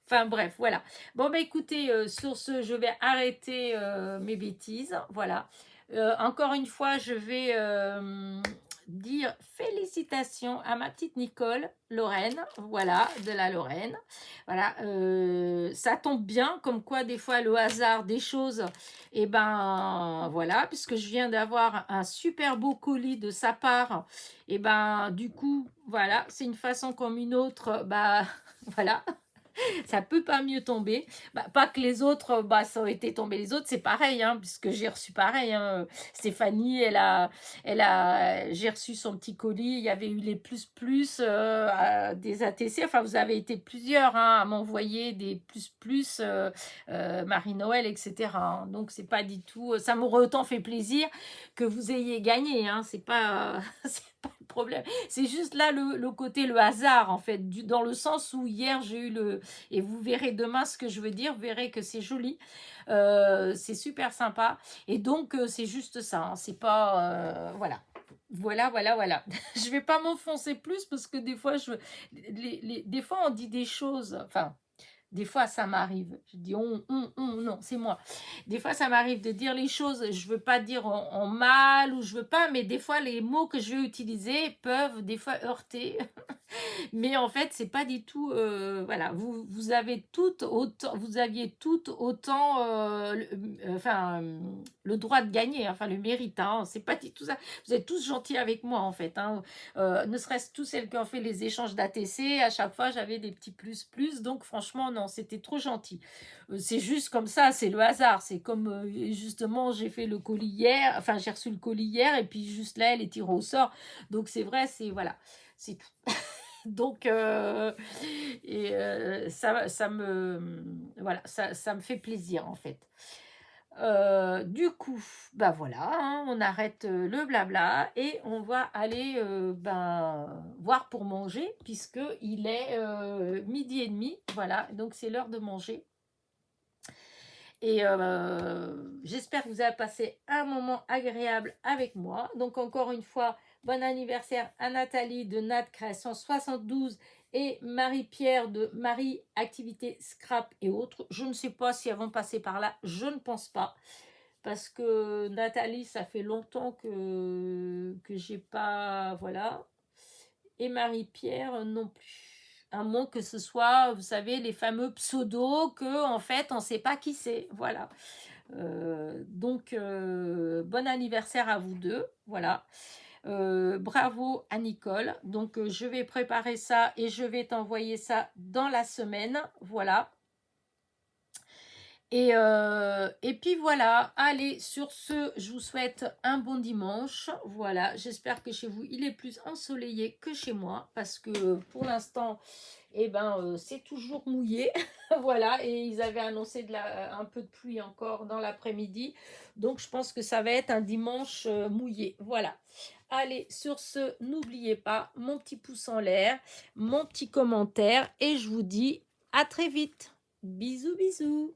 Enfin bref, voilà. Bon, écoutez, sur ce, je vais arrêter mes bêtises. Voilà. Encore une fois, je vais dire félicitations à ma petite Nicole, Lorraine. Voilà, de la Lorraine. Voilà. Ça tombe bien, comme quoi des fois le hasard des choses, et voilà, puisque je viens d'avoir un super beau colis de sa part, et du coup, voilà, c'est une façon comme une autre, voilà, ça peut pas mieux tomber. Pas que les autres, ça aurait été tombé les autres, c'est pareil, hein, puisque j'ai reçu pareil. Hein. Stéphanie, j'ai reçu son petit colis. Il y avait eu les des ATC. Enfin, vous avez été plusieurs hein, à m'envoyer des Marie-Noël, etc. Hein. Donc, c'est pas du tout. Ça m'aurait autant fait plaisir que vous ayez gagné. Hein. C'est pas, c'est pas le problème. C'est juste là le côté, le hasard, en fait, dans le sens où hier, j'ai eu et vous verrez demain ce que je veux dire, vous verrez que c'est joli, c'est super sympa, et donc c'est juste ça, hein, c'est pas, voilà. Voilà. Je vais pas m'enfoncer plus parce que des fois, des fois on dit des choses, enfin, des fois, ça m'arrive. Je dis non, c'est moi. Des fois, ça m'arrive de dire les choses, je veux pas dire en mal ou je veux pas, mais des fois, les mots que je vais utiliser peuvent des fois heurter. Mais en fait, c'est pas du tout. Voilà, vous aviez toutes autant le droit de gagner, enfin le mérite. Hein, c'est pas du tout ça. Vous êtes tous gentils avec moi en fait. Hein, ne serait-ce tous celles qui ont fait les échanges d'ATC, à chaque fois j'avais des petits plus. Donc franchement, non, c'était trop gentil. C'est juste comme ça, c'est le hasard. C'est comme justement, j'ai fait le colis hier, enfin j'ai reçu le colis hier et puis juste là, elle est tirée au sort. Donc c'est vrai, voilà, c'est tout. Donc, ça me, voilà, ça me fait plaisir en fait. Du coup, bah voilà, hein, on arrête le blabla et on va aller ben, voir pour manger puisque il est midi et demi. Voilà, donc c'est l'heure de manger. Et j'espère que vous avez passé un moment agréable avec moi. Donc encore une fois, bon anniversaire à Nathalie de Nat Création 72 et Marie-Pierre de Marie Activité Scrap et autres. Je ne sais pas si elles vont passer par là, je ne pense pas. Parce que Nathalie, ça fait longtemps que j'ai pas... Voilà. Et Marie-Pierre non plus. À moins que ce soit, vous savez, les fameux pseudos que, en fait, on ne sait pas qui c'est. Voilà. Donc, bon anniversaire à vous deux. Voilà. Bravo à Nicole. Donc, je vais préparer ça et je vais t'envoyer ça dans la semaine. Voilà. Et puis voilà, allez, sur ce, je vous souhaite un bon dimanche. Voilà, j'espère que chez vous, il est plus ensoleillé que chez moi, parce que pour l'instant, eh ben, c'est toujours mouillé. Voilà, et ils avaient annoncé un peu de pluie encore dans l'après-midi. Donc, je pense que ça va être un dimanche mouillé. Voilà. Allez, sur ce, n'oubliez pas mon petit pouce en l'air, mon petit commentaire, et je vous dis à très vite. Bisous, bisous.